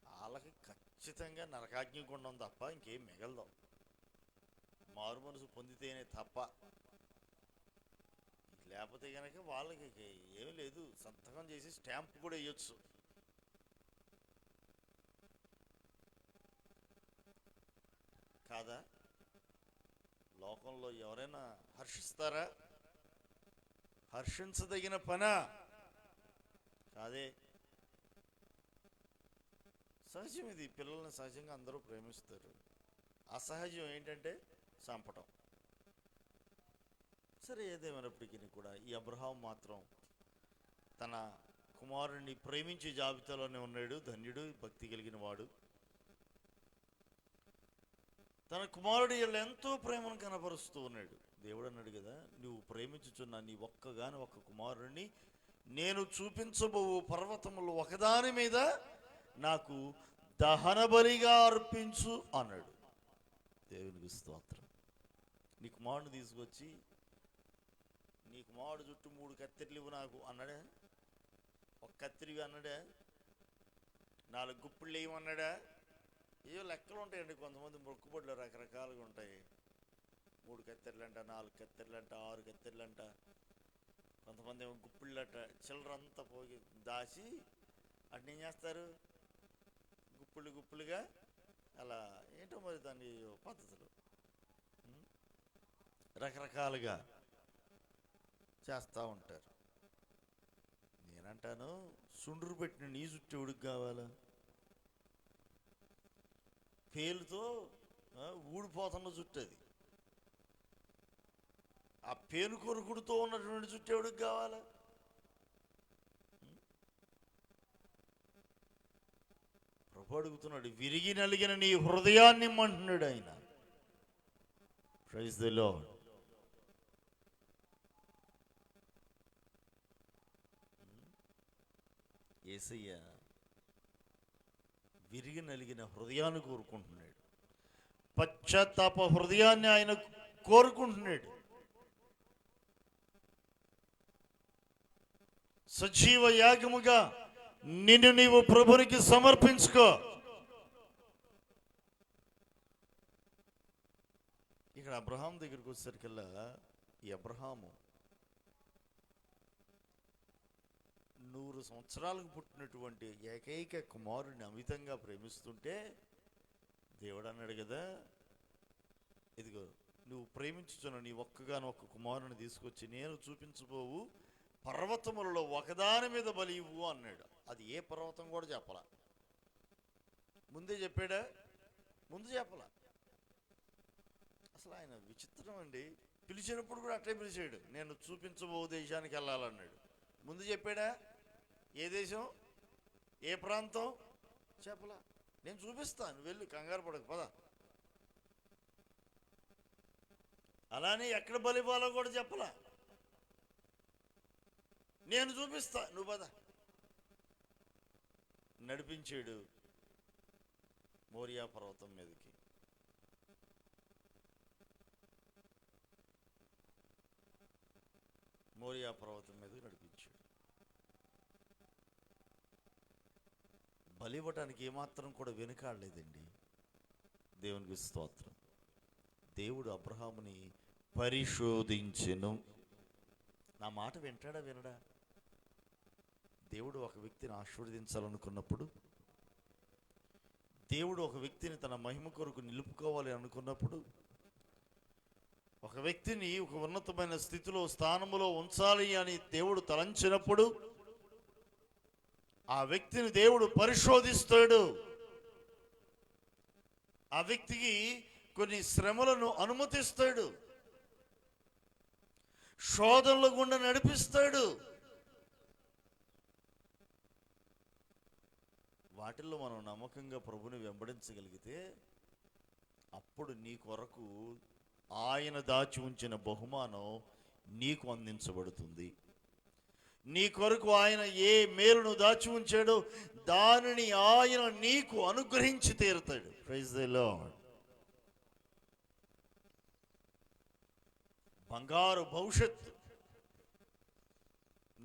వాళ్ళకి ఖచ్చితంగా నరకాగ్ని గుండం తప్ప ఇంకేం మిగలదు. మారు మనసు పొందితేనే తప్ప, లేకపోతే కనుక వాళ్ళకి ఏమీ లేదు. సంతకం చేసి స్టాంప్ కూడా వేయచ్చు. కాదా? లోకంలో ఎవరైనా హర్షిస్తారా? హర్షించదగిన పనా? కాదే. సహజం ఇది. పిల్లల్ని సహజంగా అందరూ ప్రేమిస్తారు. అసహజం ఏంటంటే చంపటం. సరే, ఏదేమైనప్పటికీ కూడా ఈ అబ్రహాం మాత్రం తన కుమారుణ్ణి ప్రేమించే జాబితాలోనే ఉన్నాడు. ధన్యుడు, భక్తి కలిగిన వాడు. తన కుమారుడు వీళ్ళు ఎంతో ప్రేమను కనపరుస్తూ ఉన్నాడు. దేవుడు అన్నాడు కదా, నువ్వు ప్రేమించుచున్న నీ ఒక్కగాని ఒక్క కుమారుణ్ణి నేను చూపించబో పర్వతములు ఒకదాని మీద నాకు దహన బలిగా అర్పించు అన్నాడు. దేవునికి స్తోత్రం. నీ కుమారుని తీసుకొచ్చి, నీ కుమారుడు చుట్టూ 3 కత్తెర్లు ఇవ్వు నాకు అన్నాడా? ఒక కత్తిరివి అన్నాడా? 4 గుప్పిళ్ళు వేయమన్నాడా? ఏవో లెక్కలు ఉంటాయండి. కొంతమంది మొక్కుబడులు రకరకాలుగా ఉంటాయి. 3 కత్తెర్లంట, 4 కత్తెర్లంట, 6 కత్తెర్లంట. కొంతమంది ఏమో గుప్పిళ్ళట, చిల్లరంతా పోగి దాచి అట్ని ఏం చేస్తారు? గుప్పులు గుప్పులుగా అలా ఏంటో మరి దాని పద్ధతులు రకరకాలుగా చేస్తూ ఉంటారు. నేనంటాను, సుండ్రు పెట్టిన నీ చుట్టూ ఎవడికి కావాలా? పేలుతో ఊడిపోతున్న చుట్టూ అది. ఆ పేను కొరుకుడుతో ఉన్నటువంటి చుట్టూ ఎవడికి కావాలా? ప్రభు అడుగుతున్నాడు, విరిగి నలిగిన నీ హృదయాన్ని ఇమ్మంటున్నాడు ఆయన. Praise the lord. యేసయ్య విరిగి నలిగిన హృదయాన్ని కోరుకుంటున్నాడు. పశ్చాత్తాప హృదయాన్ని ఆయన కోరుకుంటున్నాడు. సజీవ యాగముగా నిన్ను నీవు ప్రభునికి సమర్పించుకో. ఇక్కడ అబ్రహాం దగ్గరికి వచ్చేసరికల్లా, ఈ అబ్రహాము 100 సంవత్సరాలకు పుట్టినటువంటి ఏకైక కుమారుడిని అమితంగా ప్రేమిస్తుంటే దేవుడు అన్నాడు కదా, ఇదిగో నువ్వు ప్రేమించుచున్న నీ ఒక్కగానొక్క కుమారుని తీసుకొచ్చి నేను చూపించబోవు పర్వతములలో ఒకదాని మీద బలి ఇవ్వు అన్నాడు. అది ఏ పర్వతం కూడా చెప్పలా. ముందే చెప్పాడా? ముందు చెప్పలా. అసలు ఆయన విచిత్రం అండి. పిలిచినప్పుడు కూడా అట్లే పిలిచాడు, నేను చూపించబో దేశానికి వెళ్ళాలన్నాడు. ముందు చెప్పాడా? ఏ దేశం, ఏ ప్రాంతం చెప్పలా. నేను చూపిస్తాను, వెళ్ళి కంగారు పడకు పద. అలానే ఎక్కడ బలి ఇవ్వాలో కూడా చెప్పలా. నేను చూపిస్తా, నువ్వు పద. నడిపించాడు మోరియా పర్వతం మీదకి. మోరియా పర్వతం మీదకి నడిపించాడు. బలి ఇవ్వటానికి ఏమాత్రం కూడా వెనుకాడలేదండి. దేవునికి స్తోత్రం. దేవుడు అబ్రహాముని పరిశోధించెను. నా మాట వింటాడా వినడా? దేవుడు ఒక వ్యక్తిని ఆశీర్వదించాలనుకున్నప్పుడు, దేవుడు ఒక వ్యక్తిని తన మహిమ కొరకు నిలుపుకోవాలి అనుకున్నప్పుడు, ఒక వ్యక్తిని ఒక ఉన్నతమైన స్థితిలో స్థానములో ఉంచాలి అని దేవుడు తలంచినప్పుడు, ఆ వ్యక్తిని దేవుడు పరిశోధిస్తాడు. ఆ వ్యక్తికి కొన్ని శ్రమలను అనుమతిస్తాడు, శోధనల గుండా నడిపిస్తాడు. వాటిల్లో మనం నమ్మకంగా ప్రభుని వెంబడించగలిగితే అప్పుడు నీ కొరకు ఆయన దాచి ఉంచిన బహుమానం నీకు అందించబడుతుంది. నీ కొరకు ఆయన ఏ మేలును దాచి ఉంచాడో దానిని ఆయన నీకు అనుగ్రహించి తీరుతాడు. Praise the lord. బంగారు భవిష్యత్తు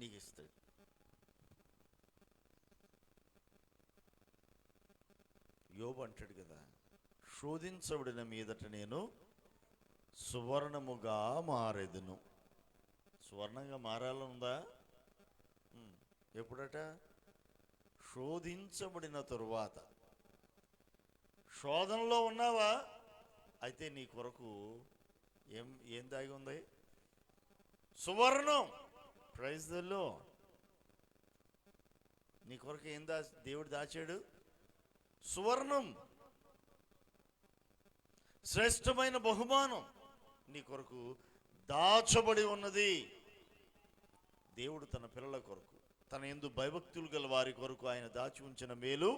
నీకు ఇస్తాడు. యోబు అంటాడు కదా, శోధించబడిన మీదట నేను సువర్ణముగా మారెదను. సువర్ణంగా మారాలనుందా? ఎప్పుడట? శోధించబడిన తరువాత. శోధనలో ఉన్నావా? అయితే నీ కొరకు ఏం దాగి ఉంది? సువర్ణం. Praise the lord. నీ కొరకు ఏం దేవుడు దాచాడు? సువర్ణం, శ్రేష్టమైన బహుమానం నీ కొరకు దాచబడి ఉన్నది. దేవుడు తన పిల్లల కొరకు, తన యందు భయభక్తులు గల వారి కొరకు ఆయన దాచి ఉంచిన మేలు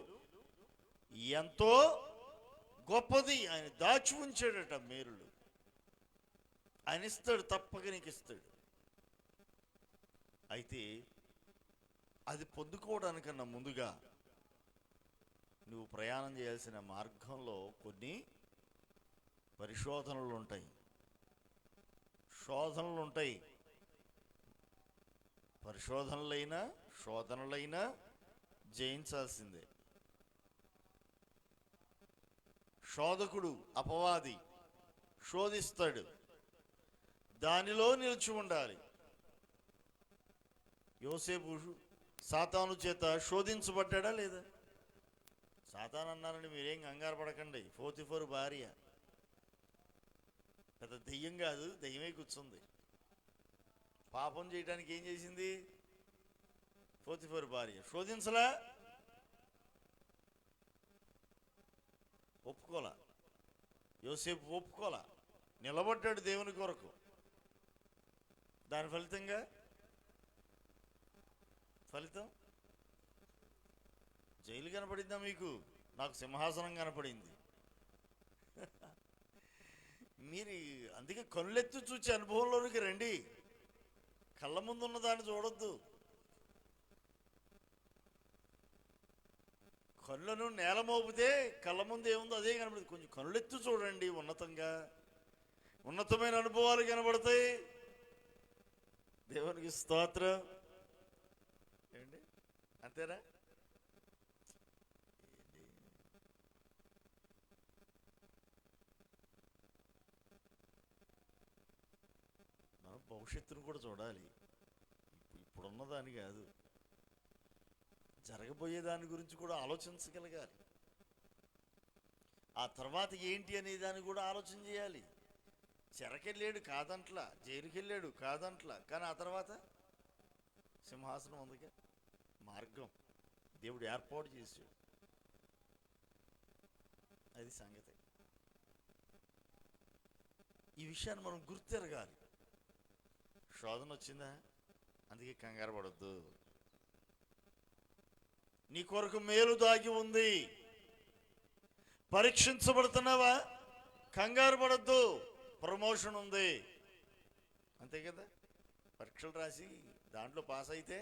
ఎంతో గొప్పది. ఆయన దాచి ఉంచాడట మేలులు. ఆయన ఇస్తాడు, తప్పక నీకు ఇస్తాడు. అయితే అది పొందుకోవడానికన్నా ముందుగా నువ్వు ప్రయాణం చేయాల్సిన మార్గంలో కొన్ని పరిశోధనలు ఉంటాయి, శోధనలు ఉంటాయి. పరిశోధనలైనా శోధనలైనా జయించాల్సిందే. శోధకుడు అపవాది శోధిస్తాడు, దానిలో నిలిచి ఉండాలి. యోసేపు సాతాను చేత శోధించబడ్డా లేదా? సాతాను అన్నారని మీరేం కంగారు పడకండి. 44 భార్య పెద్ద దెయ్యం కాదు, దెయ్యమే కూర్చుంది. పాపం చేయడానికి ఏం చేసింది? 44 భార్య శోధించలా, ఒప్పుకోలా. యోసేపు ఒప్పుకోలా, నిలబడ్డాడు దేవుని కొరకు. దాని ఫలితం జైలు కనపడిందా మీకు? నాకు సింహాసనం కనపడింది. మీరు అందుకే కళ్ళెత్తి చూచి అనుభవంలోనికి రండి. కళ్ళ ముందు ఉన్న దాన్ని చూడొద్దు. కళ్ళను నేల మోపితే కళ్ళ ముందు ఏముందో అదే కనబడుతుంది. కొంచెం కళ్ళెత్తి చూడండి, ఉన్నతంగా ఉన్నతమైన అనుభవాలు కనబడతాయి. దేవునికి స్తోత్రం. ఏమండి, అంతేనా? మనం భవిష్యత్తును కూడా చూడాలి. ఇప్పుడున్న దాని కాదు, జరగబోయే దాని గురించి కూడా ఆలోచించగలగాలి. ఆ తర్వాత ఏంటి అనే దాన్ని కూడా ఆలోచన చేయాలి. చెరకెళ్ళాడు కాదంట్లా, జైలుకెళ్ళాడు కాదంట్లా, కానీ ఆ తర్వాత సింహాసనం ఉందిగా, మార్గం దేవుడు ఏర్పాటు చేశాడు. అది సంగతి. ఈ విషయాన్ని మనం గుర్తెరగాలి. శోధన వచ్చిందా, అందుకే కంగారు పడొద్దు. నీ కొరకు మేలు దాగి ఉంది. పరీక్షించబడుతున్నావా, కంగారు పడొద్దు. ప్రమోషన్ ఉంది, అంతే కదా. పరీక్షలు రాసి దాంట్లో పాస్ అయితే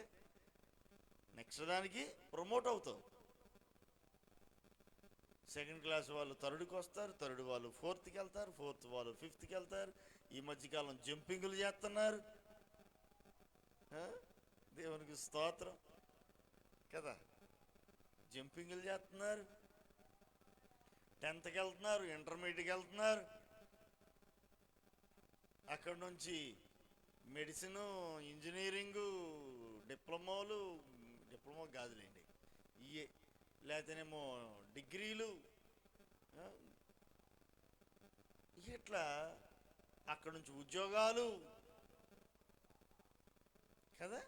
నెక్స్ట్ దానికి ప్రమోట్ అవుతావు. సెకండ్ క్లాస్ వాళ్ళు థర్డ్కి వస్తారు, థర్డ్ వాళ్ళు ఫోర్త్కి వెళ్తారు, ఫోర్త్ వాళ్ళు ఫిఫ్త్కి వెళ్తారు. ఈ మధ్యకాలం జంపింగులు చేస్తున్నారు. దేవునికి స్తోత్రం కదా. జంపింగులు చేస్తున్నారు, 10th వెళ్తున్నారు, ఇంటర్మీడియట్కి వెళ్తున్నారు. అక్కడి నుంచి మెడిసిన్, ఇంజనీరింగు, డిప్లొమా కాదులేండి, ఇయే, లేకపోతేనేమో డిగ్రీలు, ఇట్లా అక్కడి నుంచి ఉద్యోగాలు కదా.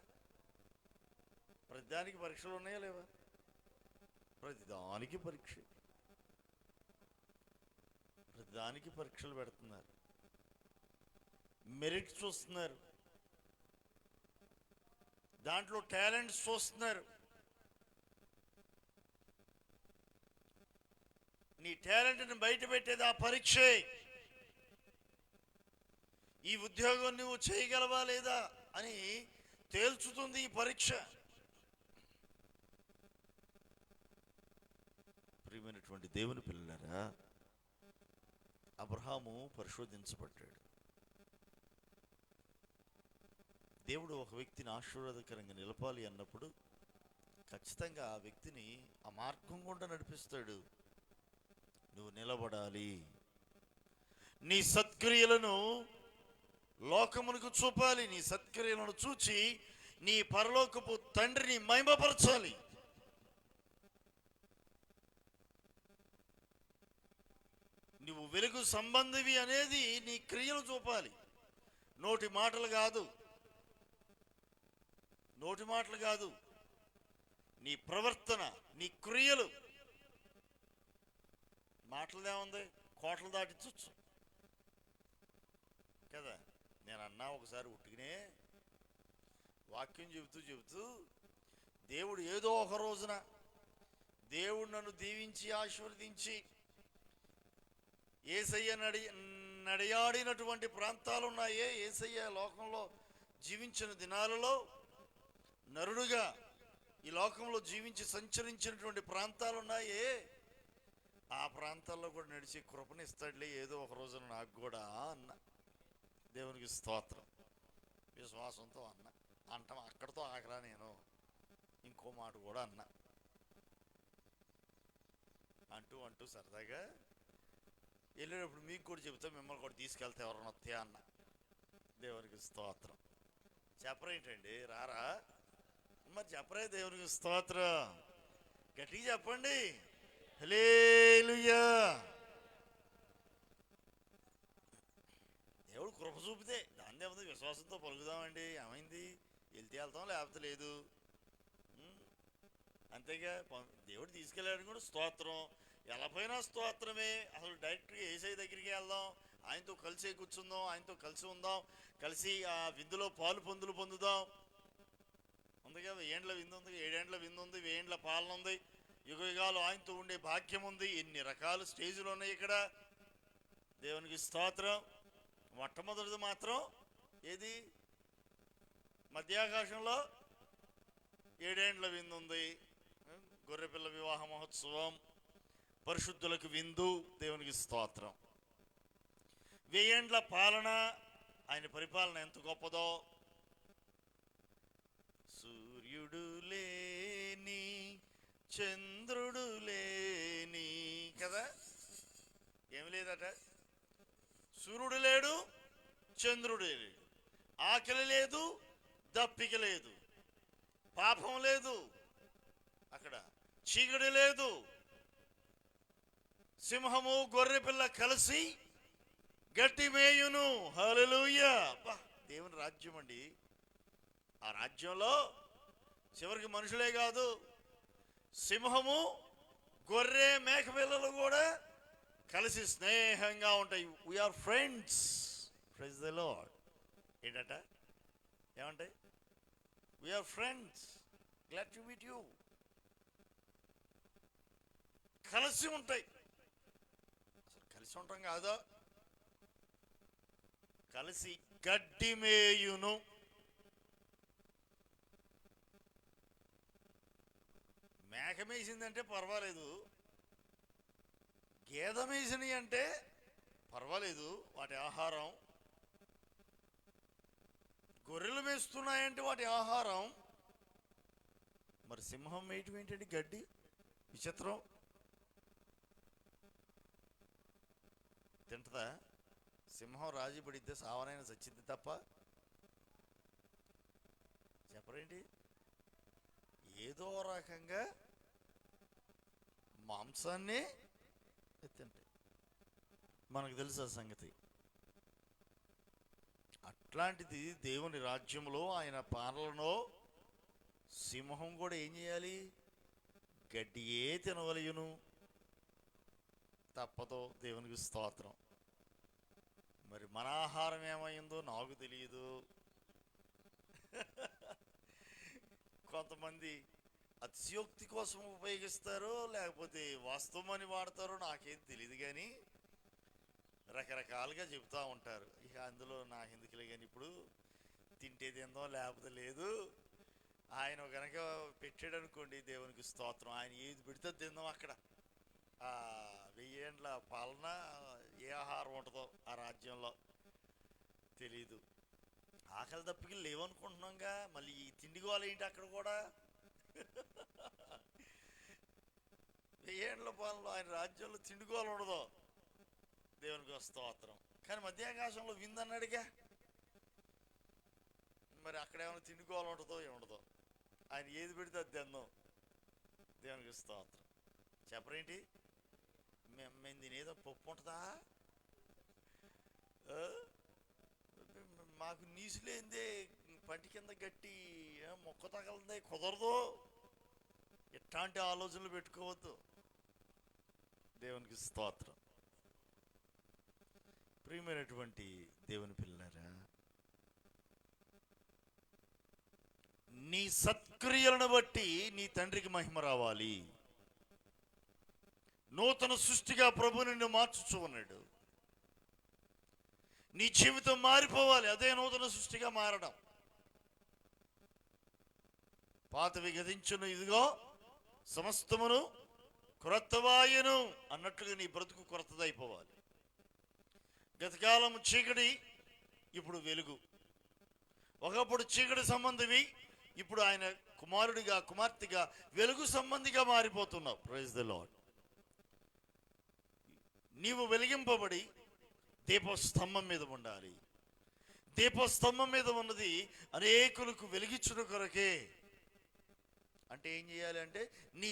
ప్రతిదానికి పరీక్షలు ఉన్నాయా లేవా? ప్రతిదానికి పరీక్షలు పెడుతున్నారు. మెరిట్ చూస్తున్నారు, దాంట్లో టాలెంట్స్ చూస్తున్నారు. నీ టాలెంట్ని బయట పెట్టేది ఆ పరీక్షే. ఈ ఉద్యోగం నువ్వు చేయగలవా లేదా అని తేల్చుతుంది ఈ పరీక్ష. ప్రియమైనటువంటి దేవుని పిల్లలారా, అబ్రహాము పరిశోధించబడ్డాడు. దేవుడు ఒక వ్యక్తిని ఆశీర్వాదకరంగా నిలపాలి అన్నప్పుడు ఖచ్చితంగా ఆ వ్యక్తిని ఆ మార్గం గుండా నడిపిస్తాడు. నువ్వు నిలబడాలి. నీ సత్క్రియలను లోకమునకు చూపాలి. నీ సత్క్రియలను చూచి నీ పరలోకపు తండ్రిని మహిమపరచాలి. నువ్వు వెలుగు సంబంధివి అనేది నీ క్రియలు చూపాలి. నోటి మాటలు కాదు, నీ ప్రవర్తన, నీ క్రియలు. మాటలదేముంది, కోటలు దాటించవచ్చు కదా. నేను అన్నా ఒకసారి ఉట్టిగానే వాక్యం చెబుతూ దేవుడు ఏదో ఒక రోజున దేవుడు నన్ను దీవించి ఆశీర్వదించి యేసయ్య నడియాడినటువంటి ప్రాంతాలు ఉన్నాయే, యేసయ్య లోకంలో జీవించిన దినాలలో నరుడుగా ఈ లోకంలో జీవించి సంచరించినటువంటి ప్రాంతాలు ఉన్నాయే, ఆ ప్రాంతాల్లో కూడా నడిచి కృపనిస్తాడులే ఏదో ఒక రోజున నాకు కూడా అన్న. దేవునికి స్తోత్రం. విశ్వాసంతో అంటాం. అక్కడితో ఆగరా, నేను ఇంకో మాట కూడా అన్నా. అంటూ సరదాగా వెళ్ళేటప్పుడు మీకు కూడా చెబుతా, మిమ్మల్ని కూడా తీసుకెళ్తే ఎవరైనా వస్తాయా అన్న. దేవునికి స్తోత్రం. చెప్పరేంటండి, రారా? మరి చెప్పరే. దేవునికి స్తోత్రం. గట్టిగా చెప్పండి. హల్లెలూయా. దేవుడు కృప చూపితే దాన్ని ఏముంది, విశ్వాసంతో పలుకుదామండి. ఏమైంది, వెళ్తాం, లేకపోతే లేదు, అంతేగా. దేవుడు తీసుకెళ్ళాడు కూడా స్తోత్రం. ఎలా పోయినా స్తోత్రమే. అసలు డైరెక్ట్గా యేసయ్య దగ్గరికి వెళ్దాం, ఆయనతో కలిసి కూర్చుందాం, ఆయనతో కలిసి ఉందాం, కలిసి ఆ విందులో పాలు పొందుదాం. ఉందిగా, 1000 విందు ఉంది, 7 విందు ఉంది, 1000 పాలన ఉంది. యుగ యుగాలు ఆయనతో ఉండే భాగ్యం ఉంది. ఎన్ని రకాల స్టేజ్లు ఉన్నాయి ఇక్కడ. దేవునికి స్తోత్రం. మొట్టమొదటిది మాత్రం ఏది? మధ్యాకాశంలో 7 ఏండ్ల విందు ఉంది. గొర్రెపిల్ల వివాహ మహోత్సవం, పరిశుద్ధులకు విందు. దేవునికి స్తోత్రం. 1000 ఏండ్ల పాలన, ఆయన పరిపాలన ఎంత గొప్పదో. సూర్యుడు లేని, చంద్రుడు లేని కదా, ఏమి లేదట. సూర్యుడు లేడు, చంద్రుడు లేడు, ఆకలి లేదు, దప్పిక లేదు, పాపం లేదు, అక్కడ చీకటి లేదు. సింహము గొర్రెపిల్ల కలిసి గట్టి మేయును. హల్లెలూయా. దేవుని రాజ్యం అండి. ఆ రాజ్యంలో చివరికి మనుషులే కాదు, సింహము గొర్రె మేకపిల్లలు కూడా కలిసి స్నేహంగా ఉంటాయి. We are friends. Praise the lord. ఏంటట? ఏమంటాయి? We are friends, glad to meet you. కలిసి ఉంటాయి. అసలు కలిసి ఉంటాం కాదా? కలిసి గడ్డి మేయును. మేక మేసిందంటే పర్వాలేదు, గేదె మేసిని అంటే పర్వాలేదు, వాటి ఆహారం. గొర్రెలు మేస్తున్నాయంటే వాటి ఆహారం. మరి సింహం మేయటం ఏంటండి? గడ్డి. విచిత్రం. తింటదా? సింహం రాజీ పడిద్దే, సావనైనా చచ్చింది తప్ప. చెప్పరేంటి? ఏదో రకంగా మాంసాన్ని తింటాయి. మనకు తెలుసు ఆ సంగతి. అట్లాంటిది దేవుని రాజ్యంలో, ఆయన పాలనలో సింహం కూడా ఏం చేయాలి? గడ్డియే తినవలయును. తప్పదో. దేవునికి స్తోత్రం. మరి మన ఆహారం ఏమైందో నాకు తెలియదు. కొంతమంది అతిశయోక్తి కోసం ఉపయోగిస్తారో లేకపోతే వాస్తవం అని వాడతారో నాకేం తెలియదు, కానీ రకరకాలుగా చెబుతూ ఉంటారు. ఇక అందులో నాకు ఎందుకులే. కానీ ఇప్పుడు తింటే తిందాం, లేకపోతే లేదు. ఆయన కనుక పెట్టాడు అనుకోండి, దేవునికి స్తోత్రం, ఆయన ఏది పెడితే తిందాం. అక్కడ 1000 ఏండ్ల పాలన, ఏ ఆహారం ఉంటుందో ఆ రాజ్యంలో తెలీదు. ఆకలి దప్పికి లేవనుకుంటున్నాంగా, మళ్ళీ ఈ తిండి గోల ఏంటి అక్కడ కూడా? 1000 ఏండ్ల పాలనలో ఆయన రాజ్యంలో తిండి గోల ఉండదు. దేవునికి స్తోత్రం. కానీ మధ్యాకాశంలో విందన్నాడుగా, మరి అక్కడ ఏమైనా తిండి గోల ఉంటుందో ఏముండదో. ఆయన ఏది పెడితే అది తిందాం. దేవునికి స్తోత్రం. చెప్పరేంటి? మేము తినేదో పప్పు ఉంటుందా? మాకు నీసులేందే, పంటి కింద గట్టి మొక్క తగలదే, కుదరదు. ఇట్లాంటి ఆలోచనలు పెట్టుకోవద్దు. దేవునికి స్తోత్రం. ప్రియమైనటువంటి దేవుని పిల్లలారా, నీ సత్క్రియలను బట్టి నీ తండ్రికి మహిమ రావాలి. నూతన సృష్టిగా ప్రభు నిన్ను మార్చుచూ ఉన్నాడు. నీ జీవితం మారిపోవాలి. అదే నూతన సృష్టిగా మారడం. పాతవి గతించును, ఇదిగో సమస్తమును క్రొత్తవాయును అన్నట్లుగా నీ బ్రతుకు క్రొత్తదైపోవాలి. గతకాలం చీకటి, ఇప్పుడు వెలుగు. ఒకప్పుడు చీకటి సంబంధివి, ఇప్పుడు ఆయన కుమారుడిగా, కుమార్తెగా, వెలుగు సంబంధిగా మారిపోతున్నావు. Praise the lord. నీవు వెలిగింపబడి దీపస్తంభం మీద ఉండాలి. దీపస్తంభం మీద ఉన్నది అనేకులకు వెలిగించుట కొరకే. అంటే ఏం చేయాలి అంటే, నీ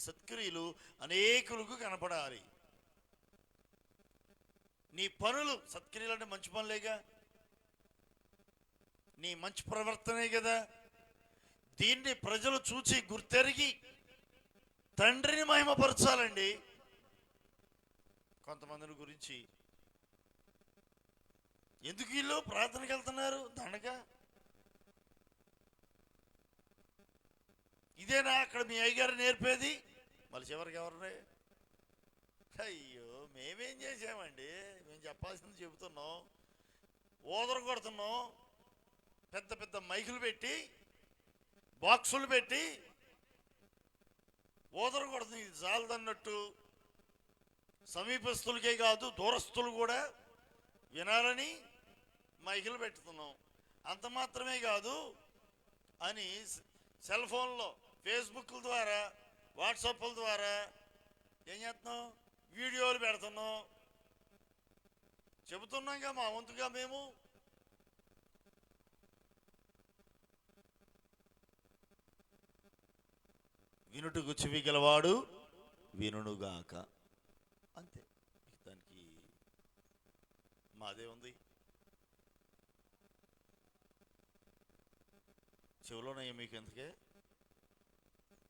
సత్క్రియలు అనేకులకు కనపడాలి. నీ పనులు, సత్క్రియలు అంటే మంచి పనులేగా, నీ మంచి ప్రవర్తనే కదా. దీన్ని ప్రజలు చూచి గుర్తెరిగి తండ్రిని మహిమపరచాలండి. కొంతమందిని గురించి ఎందుకు వీళ్ళు ప్రార్థనకి వెళ్తున్నారు దండగా, ఇదేనా అక్కడ మీ అయ్యగారు నేర్పేది? మళ్ళీ చివరికి ఎవరిని? అయ్యో, మేమేం చేసామండి? మేము చెప్పాల్సింది చెబుతున్నాం, ఓదర కొడుతున్నాం. పెద్ద పెద్ద మైకులు పెట్టి, బాక్సులు పెట్టి ఓదర కొడుతుంది. ఇది చాలదన్నట్టు సమీపస్తులకే కాదు దూరస్తులు కూడా వినాలని మైకులు పెట్టుతున్నాం. అంత మాత్రమే కాదు అని సెల్ ఫోన్లో ఫేస్బుక్ల ద్వారా, వాట్సాప్ల ద్వారా ఏం చేస్తున్నాం? వీడియోలు పెడుతున్నాం. చెబుతున్నాంగా మా వంతుగా మేము. వినుటకు చెవి గలవాడు వినుగాక, అంతే. దానికి మాదే ఉంది. చెవులు ఉన్నాయా మీకు? ఎందుకే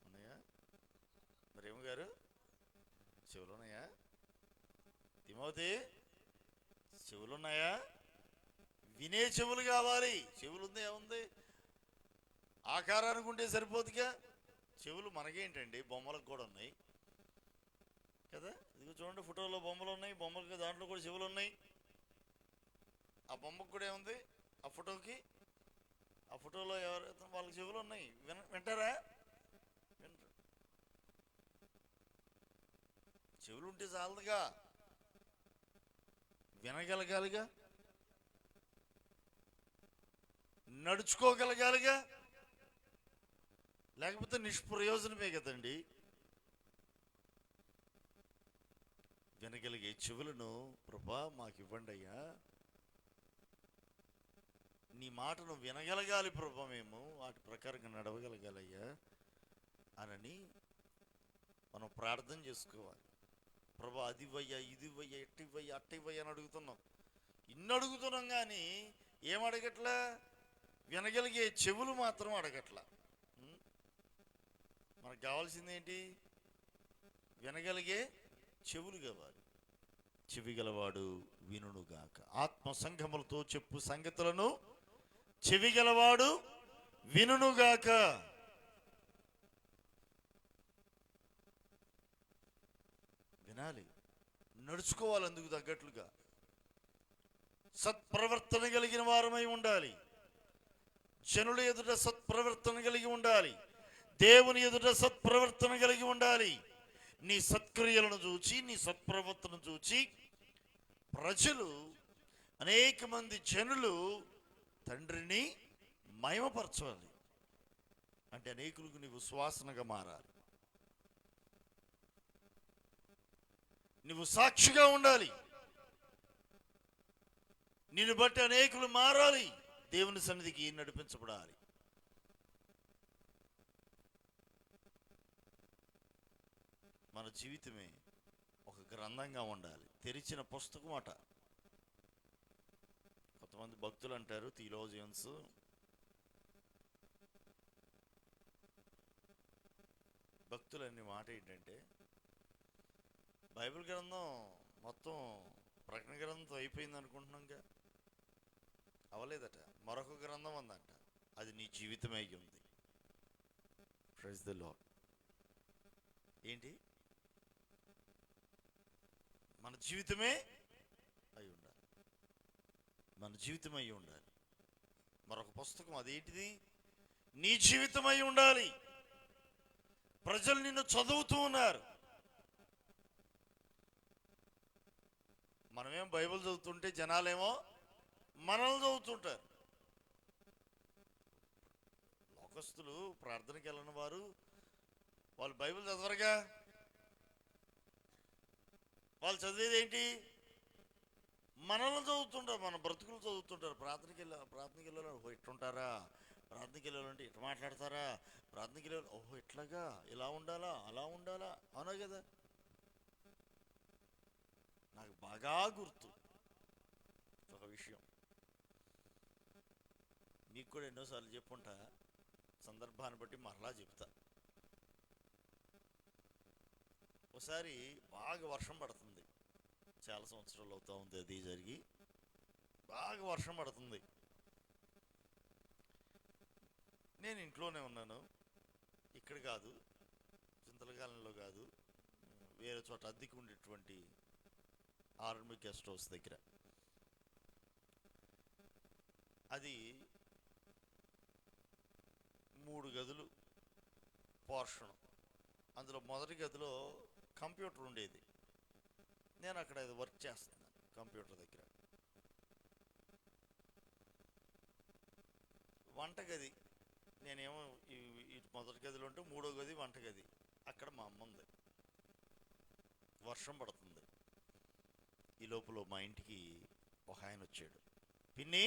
ఉన్నాయా? మరేమో గారు చెవులు ఉన్నాయా? తిమోతి చెవులు ఉన్నాయా? వినే చెవులు కావాలి. చెవులు ఉంది ఏముంది? ఆకారానికి ఉంటే సరిపోతుగా. చెవులు మనకేంటండి, బొమ్మలకు కూడా ఉన్నాయి కదా. ఇది చూడండి, ఫోటోలో బొమ్మలు ఉన్నాయి, బొమ్మలకి దాంట్లో కూడా చెవులు ఉన్నాయి. ఆ బొమ్మకు కూడా ఏముంది? ఆ ఫోటోకి, ఆ ఫోటోలో ఎవరైతే వాళ్ళకి చెవులు ఉన్నాయి. వింటారా? వింటారు. చెవులు ఉంటే చాలదుగా, వినగలగాలిగా, నడుచుకోగలగాలిగా, లేకపోతే నిష్ప్రయోజనమే కదండి. వినగలిగే చెవులను ప్రభా మాకు ఇవ్వండి అయ్యా. నీ మాటను వినగలగాలి ప్రభా, మేము వాటి ప్రకారంగా నడవగలగాలయ్యా అని మనం ప్రార్థన చేసుకోవాలి. ప్రభా అది ఇవ్వయ్యా, ఇది ఇవ్వయ్యా, ఎట్టి ఇవ్వయ్యా, అట్ట ఇవ్వయ్యా అని అడుగుతున్నాం. ఇన్ని అడుగుతున్నాం కానీ ఏం అడగట్లా? వినగలిగే చెవులు మాత్రం అడగట్లా. మనకు కావాల్సింది ఏంటి? వినగలిగే చెవులు కావాలి. చెవి గలవాడు వినుగాక. ఆత్మ సంఘములతో చెప్పు సంగతులను చెవి గలవాడు వినుగాక. వినాలి, నడుచుకోవాలి, అందుకు తగ్గట్లుగా సత్ప్రవర్తన కలిగిన వారమై ఉండాలి. జనుల ఎదుట సత్ప్రవర్తన కలిగి ఉండాలి. దేవుని ఎదుట సత్ప్రవర్తన కలిగి ఉండాలి. నీ సత్క్రియలను చూచి, నీ సత్ప్రవర్తన చూచి ప్రజలు, అనేక మంది జనులు తండ్రిని మహిమపరచాలి. అంటే అనేకులకు నీవు సువాసనగా మారాలి, నువ్వు సాక్షిగా ఉండాలి. నిన్ను బట్టి అనేకులు మారాలి, దేవుని సన్నిధికి నడిపించబడాలి. మన జీవితమే ఒక గ్రంథంగా ఉండాలి, తెరిచిన పుస్తకం అట. కొంతమంది భక్తులు అంటారు, థియోలోజియన్స్, భక్తులు అనే మాట ఏంటంటే, బైబిల్ గ్రంథం మొత్తం ప్రకటన గ్రంథంతో అయిపోయింది అనుకుంటున్నాంగా. అవలేదట, మరొక గ్రంథం ఉందంట. అది నీ జీవితమే ఉంది. Praise the Lord. ఏంటి? మన జీవితమే అయి ఉండాలి. మన జీవితం అయి ఉండాలి. మరొక పుస్తకం అదేంటిది? నీ జీవితం అయి ఉండాలి. ప్రజలు నిన్ను చదువుతూ ఉన్నారు. మనమేం బైబిల్ చదువుతుంటే జనాలేమో మనల్ని చదువుతుంటారు. లోకస్తులు, ప్రార్థనకి వెళ్ళిన వారు, వాళ్ళు బైబిల్ చదవరుగా. వాళ్ళు చదివేది ఏంటి? మనల్ని చదువుతుంటారు, మన బ్రతుకులు చదువుతుంటారు. ప్రార్థనకి వెళ్ళాలి, ఓహో ఇట్లుంటారా, ప్రార్థనకి వెళ్ళాలంటే ఇట్లా మాట్లాడతారా, ప్రార్థనకి వెళ్ళాలి, ఓహో ఇట్లాగా, ఇలా ఉండాలా, అలా ఉండాలా, అవునా కదా. నాకు బాగా గుర్తు ఒక విషయం, మీకు కూడా ఎన్నోసార్లు చెప్పుంటా, సందర్భాన్ని బట్టి మరలా చెప్తా. ఒకసారి బాగా వర్షం పడుతుంది, చాలా సంవత్సరాలు అవుతా ఉంది అది జరిగి. బాగా వర్షం పడుతుంది, నేను ఇంట్లోనే ఉన్నాను. ఇక్కడ కాదు, చింతలకాలంలో కాదు, వేరే చోట అద్దెకు ఉండేటువంటి ఆర్మీ గెస్ట్ హౌస్ దగ్గర. అది 3 గదులు పోర్షను. అందులో మొదటి గదిలో కంప్యూటర్ ఉండేది. నేను అక్కడ వర్క్ చేస్తున్నాను కంప్యూటర్ దగ్గర. వంటగది, నేనేమో ఇటు మొదటి గదిలో ఉంటే 3వ గది వంటగది. అక్కడ మా అమ్మ ఉంది. వర్షం పడుతుంది. ఈ లోపల మా ఇంటికి ఒక ఆయన వచ్చాడు. పిన్ని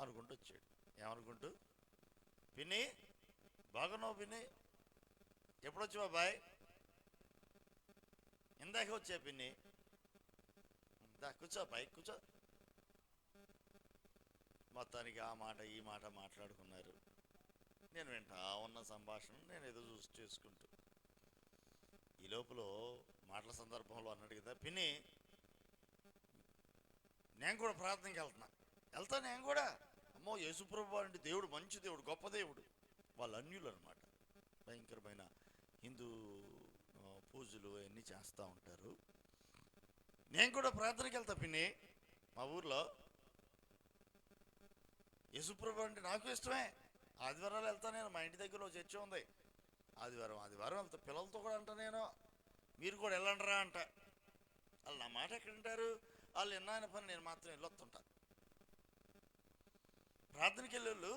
అనుకుంటూ వచ్చాడు. ఏమనుకుంటూ? పిన్ని, బాగున్నావు పిన్ని? ఎప్పుడొచ్చావా బాయ్? ఇందాక వచ్చా పిన్ని. కూర్చో బాయ్, కూర్చో. మొత్తానికి ఆ మాట ఈ మాట మాట్లాడుకున్నారు. నేను వింటా ఉన్న సంభాషణ నేను ఏదో చూసి చేసుకుంటూ, ఈ లోపల మాటల సందర్భంలో అన్నాడు కదా, పిన్ని నేను కూడా ప్రార్థనకి వెళ్తా నేను కూడా. అమ్మో, యేసుప్రభు అంటే దేవుడు మంచి దేవుడు, గొప్ప దేవుడు. వాళ్ళు అన్యులు అనమాట. భయంకరమైన హిందూ పూజలు అవన్నీ చేస్తూ ఉంటారు. నేను కూడా ప్రార్థనకి వెళ్తా పిన్ని. మా ఊర్లో యేసుప్రభు అంటే నాకు ఇష్టమే. ఆదివారాలు వెళ్తా నేను. మా ఇంటి దగ్గర ఒక చర్చ ఉంది. ఆదివారం వెళ్తా. పిల్లలతో కూడా అంట నేను, మీరు కూడా వెళ్ళండిరా అంట. వాళ్ళు నా మాట ఎక్కడ వింటారు? వాళ్ళు ఎన్నాయన పని, నేను మాత్రం వెళ్ళొస్తుంటా. ప్రార్థనకి వెళ్ళేళ్ళు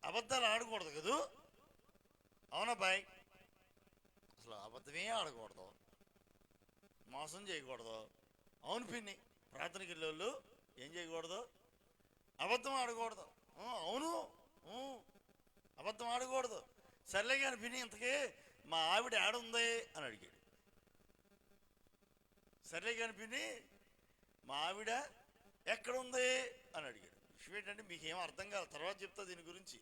అబద్ధాలు ఆడకూడదు కదూ? అవునా బాయ్? అసలు అబద్ధమే ఆడకూడదు, మోసం చేయకూడదు. అవును పిన్ని, ప్రార్థనకి వెళ్ళేళ్ళు ఏం చేయకూడదు? అబద్ధం ఆడకూడదు. అవును, అబద్ధం ఆడకూడదు. సర్లే కానీ పిన్ని, ఇంతకీ మా ఆవిడ ఆడుంది అని అడిగాడు. సర్లే కానీ పిన్ని, మా ఆవిడ ఎక్కడుంది అని అడిగాడు. విషయం ఏంటంటే మీకేం అర్థం కాదు, తర్వాత చెప్తా దీని గురించి.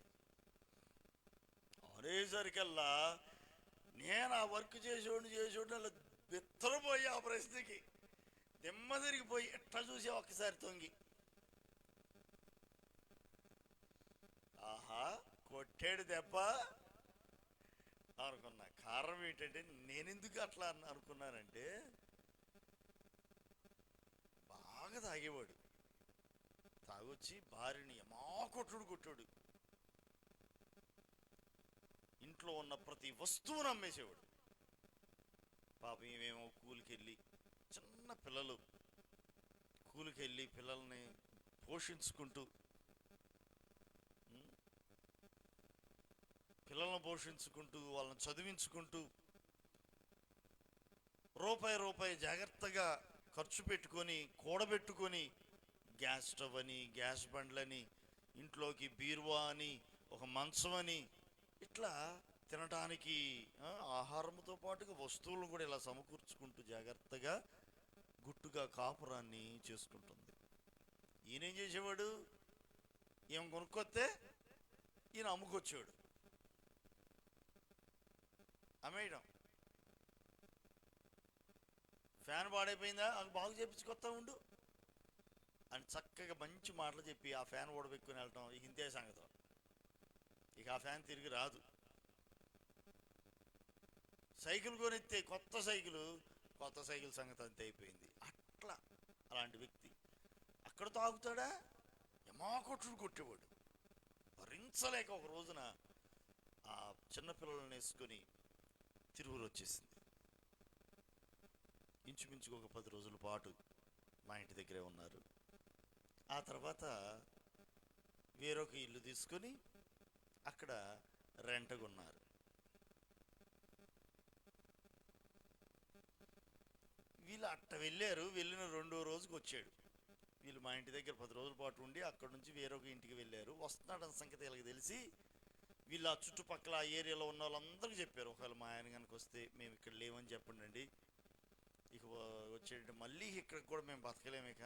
అనేసరికల్లా నేను ఆ వర్క్ చేసేవాడిని అలా బిత్తరపోయి ఆ ప్రశ్నకి దిమ్మ తిరిగిపోయి ఎట్లా చూసా ఒక్కసారి తొంగి. ఆహా, కొట్టాడు దెబ్బ అనుకున్నా. కారణం ఏంటంటే నేనెందుకు అట్లా అనుకున్నానంటే, బాగా తాగేవాడు. తాగొచ్చి భార్యని ఏమా కొట్టాడు. ఇంట్లో ఉన్న ప్రతి వస్తువును అమ్మేసేవాడు. పాపం ఏమేమో కూలికెళ్ళి, చిన్న పిల్లలు కూలికెళ్ళి పిల్లల్ని పోషించుకుంటూ, వాళ్ళని చదివించుకుంటూ, రూపాయి జాగ్రత్తగా ఖర్చు పెట్టుకొని కూడబెట్టుకొని, గ్యాస్ స్టవ్ అని, గ్యాస్ బండ్లని, ఇంట్లోకి బీరువా అని, ఒక మంచం అని, ఇట్లా తినటానికి ఆహారంతో పాటుగా వస్తువులను కూడా ఇలా సమకూర్చుకుంటూ జాగ్రత్తగా గుట్టుగా కాపురాన్ని చేసుకుంటుంది. ఈయనేం చేసేవాడు? ఏం కొనుక్కొస్తే ఈయన అమ్ముకొచ్చాడు. అమ్మేయడం. ఫ్యాన్ పాడైపోయిందా, అది బాగు చేపించుకొస్తా ఉండు అని చక్కగా మంచి మాటలు చెప్పి ఆ ఫ్యాన్ ఓడబెట్టుకుని వెళ్ళటం. ఇక ఇంతే సంగతి. ఇక ఆ ఫ్యాన్ తిరిగి రాదు. సైకిల్ కొనిస్తే కొత్త సైకిల్ సంగతి అంతే అయిపోయింది. అలాంటి వ్యక్తి అక్కడ తాగుతాడా? ఏమా కొట్టేవాడు. భరించలేక ఒక రోజున ఆ చిన్నపిల్లలను వేసుకొని తిరువురు వచ్చేసింది. ఇంచుమించుకు ఒక 10 రోజుల పాటు మా ఇంటి దగ్గరే ఉన్నారు. ఆ తర్వాత వేరొక ఇల్లు తీసుకొని అక్కడ రెంటగున్నారు. వీళ్ళు అట్ట వెళ్ళిన 2వ రోజుకి వచ్చాడు. వీళ్ళు మా ఇంటి దగ్గర 10 రోజుల పాటు ఉండి అక్కడ నుంచి వేరొక ఇంటికి వెళ్ళారు. వస్తున్నాడన్న సంగతి వీళ్ళకి తెలిసి వీళ్ళు ఆ చుట్టుపక్కల ఆ ఏరియాలో ఉన్న వాళ్ళందరికీ చెప్పారు, ఒకవేళ మా ఆయన కనుక వస్తే మేము ఇక్కడ లేవని చెప్పండి. ఇక వచ్చేటంటే మళ్ళీ ఇక్కడికి కూడా మేము బతకలేము, ఇక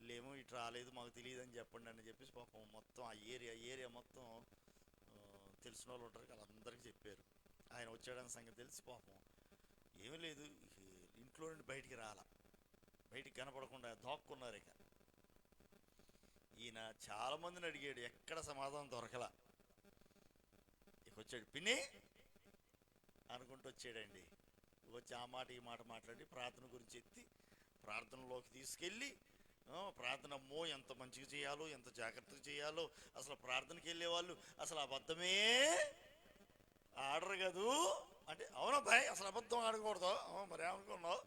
లేము, ఇటు రాలేదు, మాకు తెలియదు అని చెప్పండి అని చెప్పేసి పాపం మొత్తం ఆ ఏరియా మొత్తం తెలిసిన వాళ్ళు ఉంటారు, వాళ్ళందరికీ చెప్పారు. ఆయన వచ్చాడన్న సంగతి తెలిసి పాపం ఏమీ లేదు, ఇంట్లో నుండి బయటికి కనపడకుండా దాక్కున్నారు. ఇక ఈయన చాలామందిని అడిగాడు, ఎక్కడ సమాధానం దొరకలా. వచ్చాడు, పిన్ని అనుకుంటూ వచ్చాడండి. వచ్చి ఆ మాట ఈ మాట మాట్లాడి ప్రార్థన గురించి ఎత్తి ప్రార్థనలోకి తీసుకెళ్ళి, ప్రార్థన అమ్మో ఎంత మంచిగా చేయాలో, ఎంత జాగ్రత్తగా చేయాలో, అసలు ప్రార్థనకి వెళ్ళే వాళ్ళు అసలు అబద్ధమే ఆడరు కదూ అంటే, అవునా బాయ్ అసలు అబద్ధం ఆడకూడదు, మరి ఏమనుకున్నావు,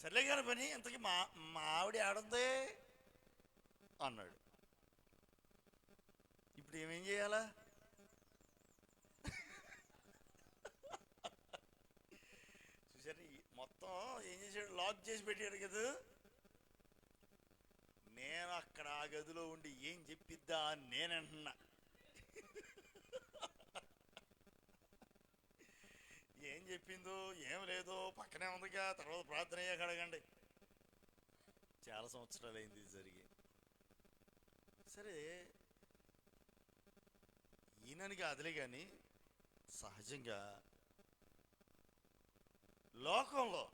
సర్లే కానీ పని ఇంతకీ మా ఆవిడ ఆడుంది అన్నాడు. ఇప్పుడు ఏమేం చేయాలా? చూసారు మొత్తం ఏం చేశాడు, లాక్ చేసి పెట్టాడు కదా. నేను అక్కడ ఆ గదిలో ఉండి ఏం చెప్పిద్దా అని నేనంటున్నా. ఏం చెప్పిందో ఏం లేదో పక్కనే ఉందిగా, తర్వాత ప్రార్థన అయ్యాక అడగండి. చాలా సంవత్సరాలు అయింది ఇది జరిగి. సరే ఈయనని కాదులే కానీ సహజంగా లోకంలో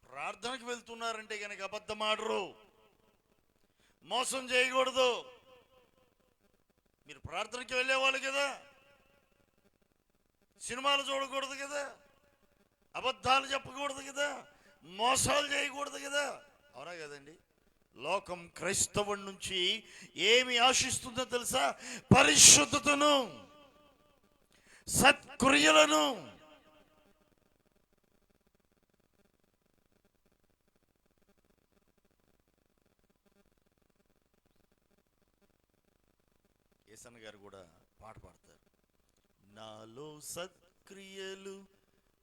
ప్రార్థనకు వెళ్తున్నారంటే కనుక అబద్ధం ఆడరు, మోసం చేయకూడదు. మీరు ప్రార్థనకి వెళ్ళేవాళ్ళు కదా, సినిమాలు చూడకూడదు కదా, అబద్ధాలు చెప్పకూడదు కదా, మోసాలు చేయకూడదు కదా, అవునా కదండి? లోకం క్రైస్తవుడి నుంచి ఏమి ఆశిస్తుందో తెలుసా? పరిశుద్ధతను, సత్క్రియలను. ఏసన్న గారు కూడా పాట పాడతారు, నాలో సత్క్రియలు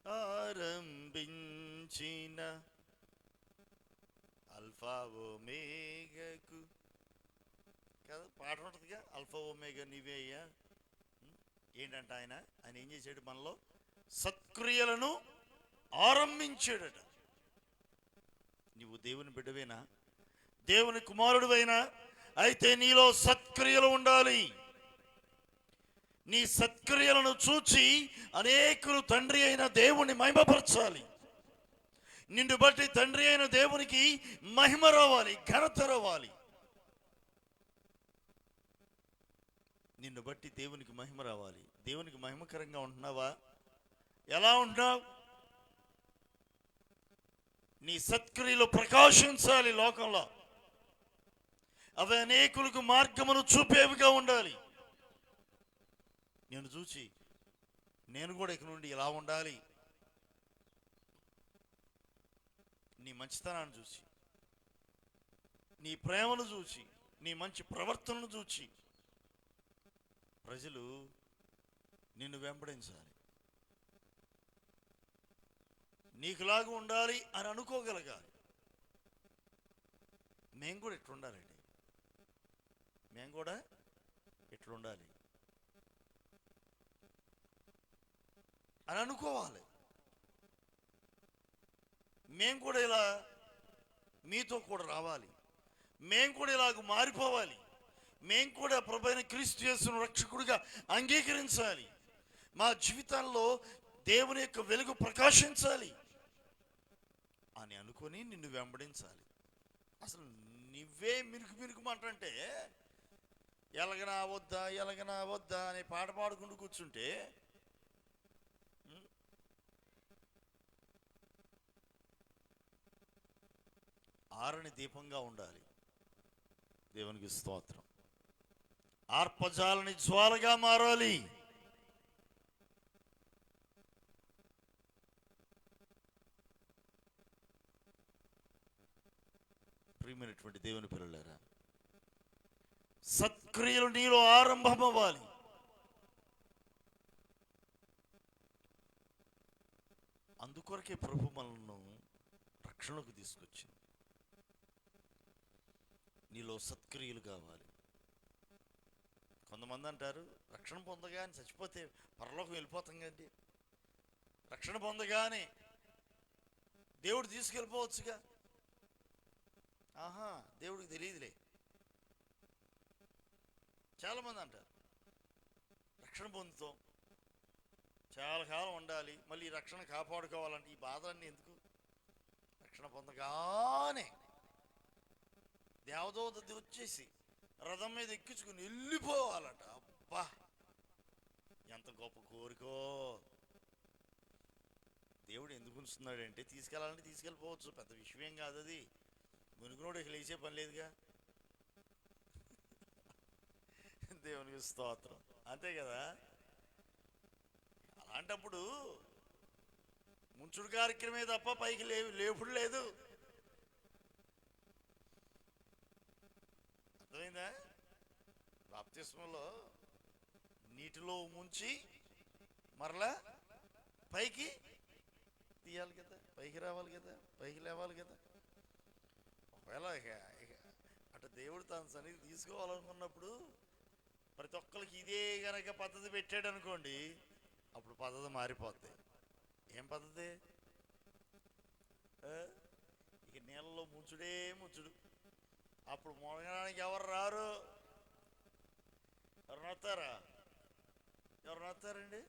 ఆరంభించిన అల్ఫా ఒమేగాకు కదా, పాట ఉంటుందిగా, అల్ఫా ఒమేగా నీవే అయ్యా. ఏంటంట ఆయన ఏం చేశాడు? మనలో సత్క్రియలను ఆరంభించాడట. నువ్వు దేవుని బిడ్డవేనా, దేవుని కుమారుడివైనా అయితే నీలో సత్క్రియలు ఉండాలి. నీ సత్క్రియలను చూచి అనేకులు తండ్రి అయిన దేవుని మహిమపరచాలి. నిన్ను బట్టి తండ్రి అయిన దేవునికి మహిమ రావాలి, ఘనత రావాలి. నిన్ను బట్టి దేవునికి మహిమ రావాలి. దేవునికి మహిమకరంగా ఉంటున్నావా? ఎలా ఉంటున్నావు? నీ సత్క్రియలు ప్రకాశించాలి లోకంలో. అవి అనేకులకు మార్గమును చూపేవిగా ఉండాలి. నేను చూచి నేను కూడా ఇక నుండి ఇలా ఉండాలి, నీ మంచితనాన్ని చూసి, నీ ప్రేమను చూచి, నీ మంచి ప్రవర్తనను చూచి ప్రజలు నిన్ను వెంబడించాలి. నీకులాగా ఉండాలి అని అనుకోగలగాలి. మేము కూడా ఇట్లుండాలండి, మేము కూడా ఇట్లుండాలి అని అనుకోవాలి. మేము కూడా ఇలా మీతో కూడా రావాలి, మేము కూడా ఇలాగ మారిపోవాలి, మేము కూడా ప్రభువైన క్రీస్తు యేసును రక్షకుడిగా అంగీకరించాలి, మా జీవితాల్లో దేవుని యొక్క వెలుగు ప్రకాశించాలి అని అనుకొని నిన్ను వెంబడించాలి. అసలు నువ్వే మినుకుమంటే ఎలగనా వద్దా ఎలగనా వద్దా అనే పాట పాడుకుంటూ కూర్చుంటే ఆరని దీపంగా ఉండాలి. దేవునికి స్తోత్రం. ఆర్పజాలని జ్వాలగా మారాలి. ప్రియమైనటువంటి దేవుని పిల్లలారా, సత్క్రియలు నీలో ఆరంభమవ్వాలి. అందుకొరకే ప్రభు మనల్ని రక్షణకు తీసుకొచ్చింది. నీలో సత్క్రియలు కావాలి. కొంతమంది అంటారు, రక్షణ పొందగానే చచ్చిపోతే పరలోకం వెళ్ళిపోతాం కండి, రక్షణ పొందగానే దేవుడు తీసుకెళ్ళిపోవచ్చుగా. ఆహా, దేవుడికి తెలియదులే. చాలామంది అంటారు, రక్షణ పొందుతాం, చాలా కాలం ఉండాలి, మళ్ళీ రక్షణ కాపాడుకోవాలంటే ఈ బాధలన్నీ ఎందుకు? రక్షణ పొందగానే దేవదూత వచ్చేసి రథం మీద ఎక్కించుకుని వెళ్ళిపోవాలట. అబ్బా, ఎంత గొప్ప కోరికో. దేవుడు ఎందుకు ఉంచుతున్నాడంటే తీసుకెళ్ళాలంటే తీసుకెళ్ళిపోవచ్చు, పెద్ద విషయం కాదు అది. మునుగునోడు ఇక లేచే పని లేదుగా. దేవునికి స్తోత్రం, అంతే కదా. అలాంటప్పుడు ముంచుడు కార్యక్రమే తప్ప పైకి లేపుడు లేదు. అర్థమైందా? బాప్తిస్మంలో నీటిలో ముంచి మరలా పైకి తీయాలి కదా, పైకి రావాలి కదా, పైకి లేవాలి కదా. ఒకవేళ అటు దేవుడు తన సన్నిధి తీసుకోవాలనుకున్నప్పుడు ప్రతి ఒక్కరికి ఇదే గనక పద్ధతి పెట్టాడు అనుకోండి, అప్పుడు పద్ధతి మారిపోద్ది. ఏం పద్ధతి? ఇక నీళ్ళలో ముంచుడే ముంచుడు. అప్పుడు మునగడానికి ఎవరు రారు. ఎవరు వస్తారా? ఎవరు వస్తారండి?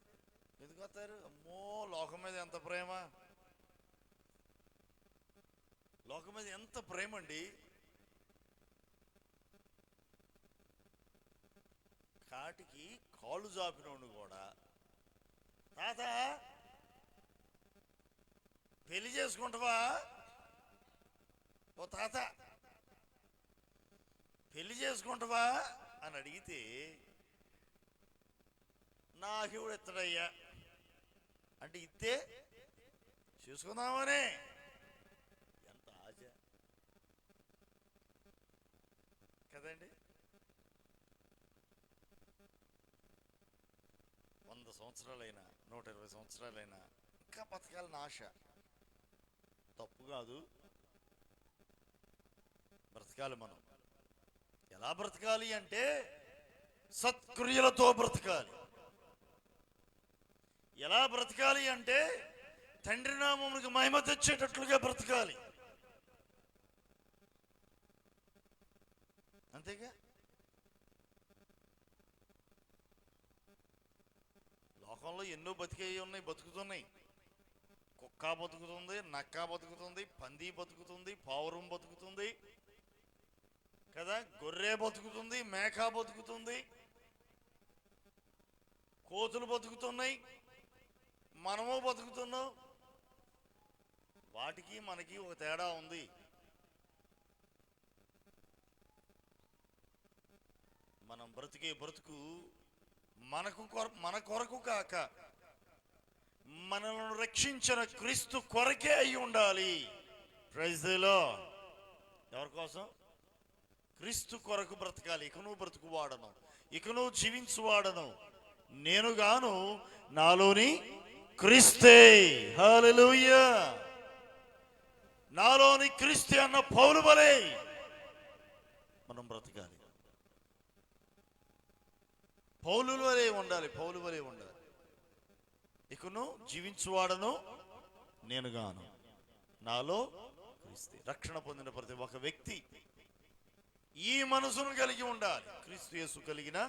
ఎందుకు వస్తారు? అమ్మో, లోకం మీద ఎంత ప్రేమ, లోకం మీద ఎంత ప్రేమ అండి. కాటికి కాళ్ళు జాపినోడు కూడా, తాత పెళ్లి చేసుకుంటావా? ఓ తాత పెళ్లి చేసుకుంటావా అని అడిగితే, నాకివుడు ఎత్తడయ్యా అంటే ఇస్తే చేసుకుందామనే. ఎంత ఆశ కదండి. 100 సంవత్సరాలైనా 120 సంవత్సరాలైనా ఇంకా బతకాలని ఆశ. తప్పు కాదు, బ్రతకాలి. మనం ఎలా బ్రతకాలి అంటే సత్క్రియలతో బ్రతకాలి. ఎలా బ్రతకాలి అంటే తండ్రి నామమునకు మహిమ తెచ్చేటట్లుగా బ్రతకాలి. అంతేగా. లోకంలో ఎన్నో బతికేవి ఉన్నాయి, బతుకుతున్నాయి. కుక్క బతుకుతుంది, నక్క బతుకుతుంది, పంది బతుకుతుంది, పావురం బతుకుతుంది కదా, గొర్రె బతుకుతుంది, మేక బతుకుతుంది, కోతులు బతుకుతున్నాయి, మనము బతుకుతున్నాం. వాటికి మనకి ఒక తేడా ఉంది. మనం బ్రతికే బ్రతుకు మన కొరకు కాక మనల్ని రక్షించిన క్రీస్తు కొరకే అయి ఉండాలి. Praise the Lord. ఎవరి కోసం? క్రీస్తు కొరకు బ్రతకాలి. ఇక నువ్వు బ్రతుకు వాడను, ఇక నువ్వు జీవించు వాడను నేను గాను, నాలోని క్రీస్తే. హల్లెలూయా. నాలోని క్రీస్తే అన్న పౌలు వలె మనం బ్రతకాలి. పౌలు వలె ఉండాలి, పౌలు వలె ఉండాలి. ఇకను జీవించువాడను నేను గాను, నాలో క్రీస్తే. రక్షణ పొందిన ప్రతి ఒక్క వ్యక్తి ఈ మనసును కలిగి ఉండాలి. క్రీస్తు యేసు కలిగిన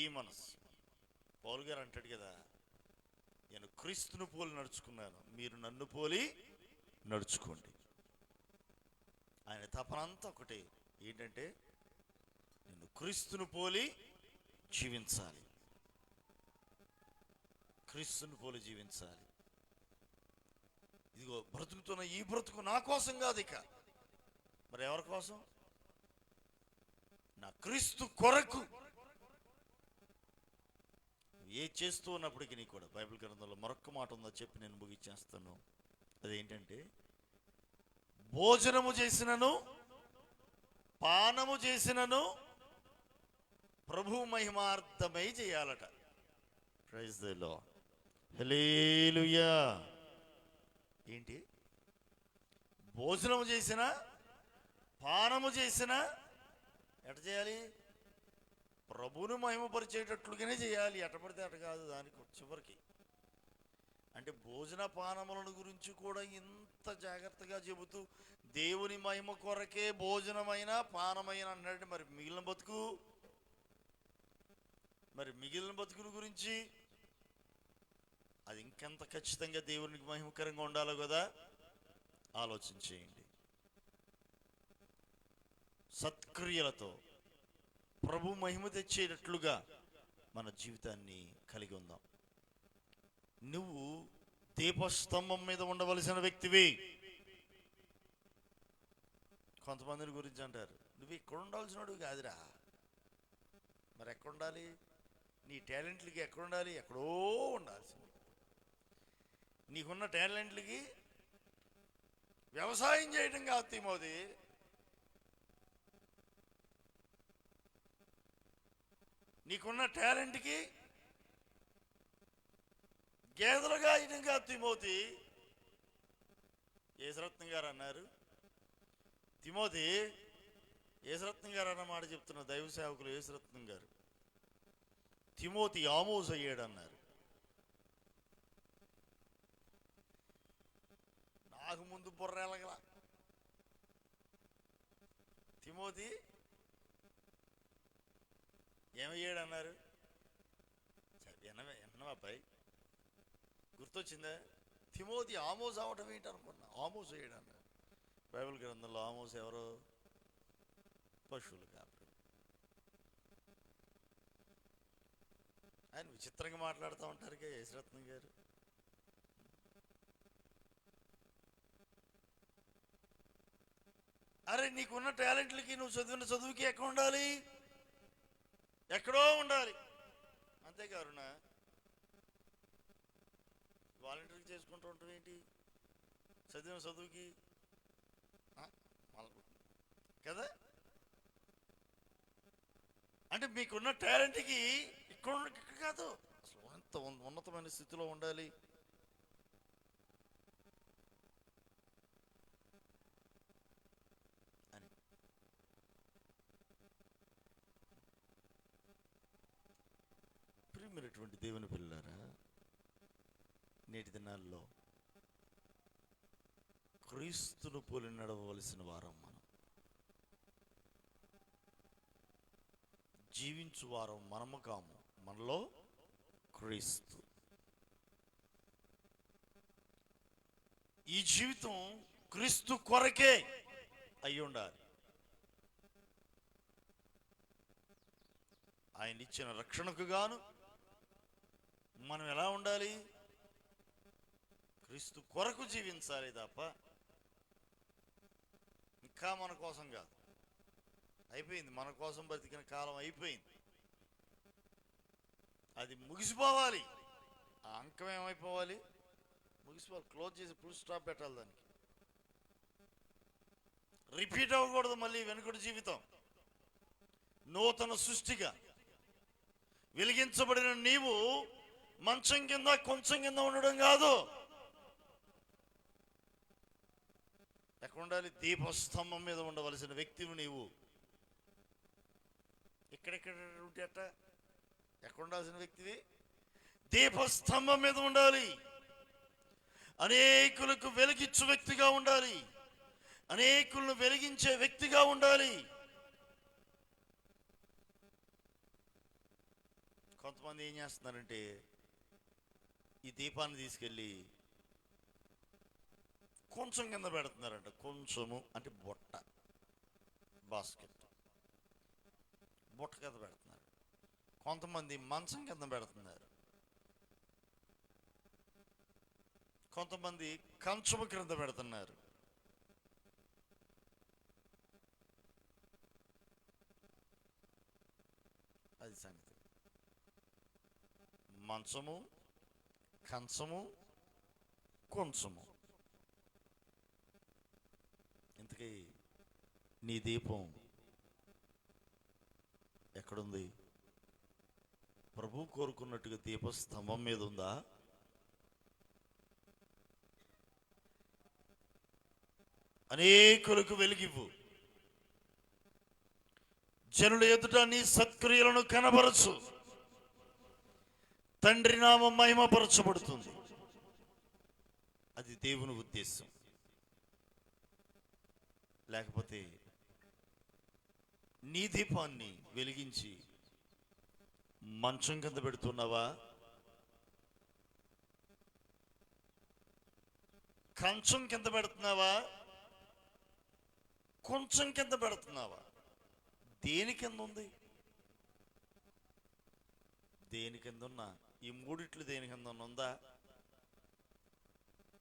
ఈ మనసు. పౌలు గారు అంటాడు కదా, నేను క్రీస్తును పోలి నడుచుకున్నాను, మీరు నన్ను పోలి నడుచుకోండి. ఆయన తపనంతా ఒకటే, ఏంటంటే నేను క్రీస్తును పోలి జీవించాలి, క్రీస్తును పోలి జీవించాలి. ఇదిగో బ్రతుకుతున్న ఈ బ్రతుకు నా కోసం కాదు, ఇక మరి ఎవరి కోసం? నా క్రీస్తు కొరకు. ఏ చేస్తూ ఉన్నప్పటికీ నీ కూడా బైబిల్ గ్రంథంలో మరొక మాట ఉందో చెప్పి నేను ముగించేస్తాను. అదేంటంటే, భోజనము చేసినను పానము చేసినను ప్రభు మహిమార్థమై చేయాలట. Praise the lord. హల్లెలూయా. ఏంటి? భోజనము చేసిన పానము చేసిన ఎట చేయాలి? ప్రభువును మహిమపరిచేటట్లుగానే చేయాలి. ఎట పడితే అట కాదు. దానికి చివరికి అంటే భోజన పానములను గురించి కూడా ఇంత జాగ్రత్తగా చెబుతూ దేవుని మహిమ కొరకే భోజనమైన పానమైన అన్నాడు. మరి మిగిలిన బతుకు, మరి మిగిలిన బతుకుల గురించి అది ఇంకెంత ఖచ్చితంగా దేవునికి మహిమకరంగా ఉండాలో కదా. ఆలోచన చేయండి. సత్క్రియలతో ప్రభు మహిమ తెచ్చేటట్లుగా మన జీవితాన్ని కలిగి ఉందాం. నువ్వు దీపస్తంభం మీద ఉండవలసిన వ్యక్తివి. కొంతమందిని గురించి అంటారు, నువ్వు ఇక్కడ ఉండాల్సినడు కాదురా. మరి ఎక్కడ ఉండాలి? నీ టాలెంట్లకి ఎక్కడ ఉండాలి? ఎక్కడో ఉండాల్సింది. నీకున్న టాలెంట్లకి వ్యవసాయం చేయడం కాదు తిమోతి, నీకున్న టాలెంట్కి గేదెలు కాయడం కాదు తిమోతి. యేసురత్నం గారు అన్నారు, తిమోతి, యేసురత్నం గారు అన్న మాట చెప్తున్న దైవ సేవకులు యేసురత్నం గారు, తిమోతి ఆమోస్ అయ్యాడు అన్నారు. నాకు ముందు బుర్ర ఎలగల. తిమోతి ఏమయ్యాడు అన్నారు. అబ్బాయి గుర్తొచ్చిందా? తిమోతి ఆమోస్ అవటం ఏంటి అనుకున్నా. ఆమోస్ అయ్యాడు అన్నారు. బైబిల్ గ్రంథంలో ఆమోస్ ఎవరు? పశువులు కాపరి. ఆయన విచిత్రంగా మాట్లాడుతూ ఉంటారు యేసురత్నం గారు. అరే, నీకున్న టాలెంట్లకి, నువ్వు చదివిన చదువుకి ఎక్కడ ఉండాలి? ఎక్కడో ఉండాలి. అంతేకారునా వాలంటీర్కి చేసుకుంటూ ఉంటాం ఏంటి? చదివిన చదువుకి కదా. అంటే మీకున్న టాలెంట్కి ఇక్కడ కాదు, అసలు ఎంత ఉన్నతమైన స్థితిలో ఉండాలి. అని ప్రియమైనటువంటి దేవుని పిల్లారా, నేటి దినాల్లో క్రీస్తును పోలి నడవవలసిన వారం మనం. జీవించు వారం మనము కాము, మనలో క్రీస్తు. ఈ జీవితం క్రీస్తు కొరకే అయి ఉండాలి. ఆయన ఇచ్చిన రక్షణకు గాను మనం ఎలా ఉండాలి? క్రీస్తు కొరకు జీవించాలి తప్ప ఇంకా మన కోసం కాదు. అయిపోయింది, మన కోసం బ్రతికిన కాలం అయిపోయింది. అది ముగిసిపోవాలి. ఆ అంకం ఏమైపోవాలి? ముగిసిపోవాలి. క్లోజ్ చేసి ఫుల్ స్టాప్ పెట్టాలి. దానికి రిపీట్ అవ్వకూడదు మళ్ళీ వెనుకటి జీవితం. నూతన సృష్టిగా వెలిగించబడిన నీవు మంచం కింద కొంచెం కింద ఉండడం కాదు. ఎక్కడ ఉండాలి? దీపస్తంభం మీద ఉండవలసిన వ్యక్తివి నీవు. ఎక్కడెక్కడ ఉంటే అట్ట ఎక్కడ ఉండాల్సిన వ్యక్తివి? దీపస్తంభం మీద ఉండాలి. అనేకులకు వెలిగించు వ్యక్తిగా ఉండాలి. అనేకులను వెలిగించే వ్యక్తిగా ఉండాలి. కొంతమంది ఏం చేస్తున్నారంటే ఈ దీపాన్ని తీసుకెళ్ళి కొంచెం కింద పెడుతున్నారంట. కొంచెము అంటే బుట్ట, బాస్కెట్, బుట్ట కింద పెడుతున్నారు. కొంతమంది మంచం కింద పెడుతున్నారు. కొంతమంది కంచము క్రింద పెడుతున్నారు. అది సంగతి. మంచము, కంచము, కొంచెము. ఇంతకీ నీ దీపం ఎక్కడుంది? ప్రభు కోరుకున్నట్టుగా దీపస్తంభం మీద ఉందా? అనేకులకు వెలిగివ్వు. జనుల ఎదుట నీ సత్క్రియలను కనబరచు. తండ్రి నామం మహిమపరచబడుతుంది. అది దేవుని ఉద్దేశం. లేకపోతే నీ దీపాన్ని వెలిగించి మంచం కింద పెడుతున్నావా? కంచం కింద పెడుతున్నావా? కొంచెం కింద పెడుతున్నావా? దేని కింద ఉంది? దేని కింద ఉన్నా, ఈ మూడిట్లు దేని కింద ఉందా,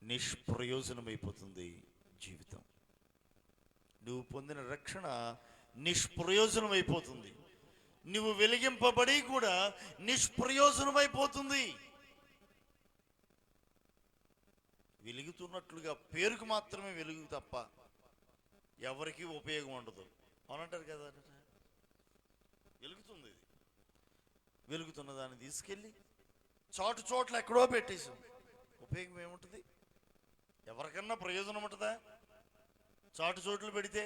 నిష్ప్రయోజనమైపోతుంది జీవితం. నువ్వు పొందిన రక్షణ నిష్ప్రయోజనమైపోతుంది. నువ్వు వెలిగింపబడి కూడా నిష్ప్రయోజనమైపోతుంది. వెలుగుతున్నట్లుగా పేరుకు మాత్రమే వెలుగు తప్ప ఎవరికి ఉపయోగం ఉండదు. అవునంటారు కదా. వెలుగుతుంది, ఇది వెలుగుతున్న దాన్ని తీసుకెళ్ళి చోట్ల ఎక్కడో పెట్టేసాం. ఉపయోగం ఏముంటుంది? ఎవరికన్నా ప్రయోజనం ఉంటుందా? చోట్లు పెడితే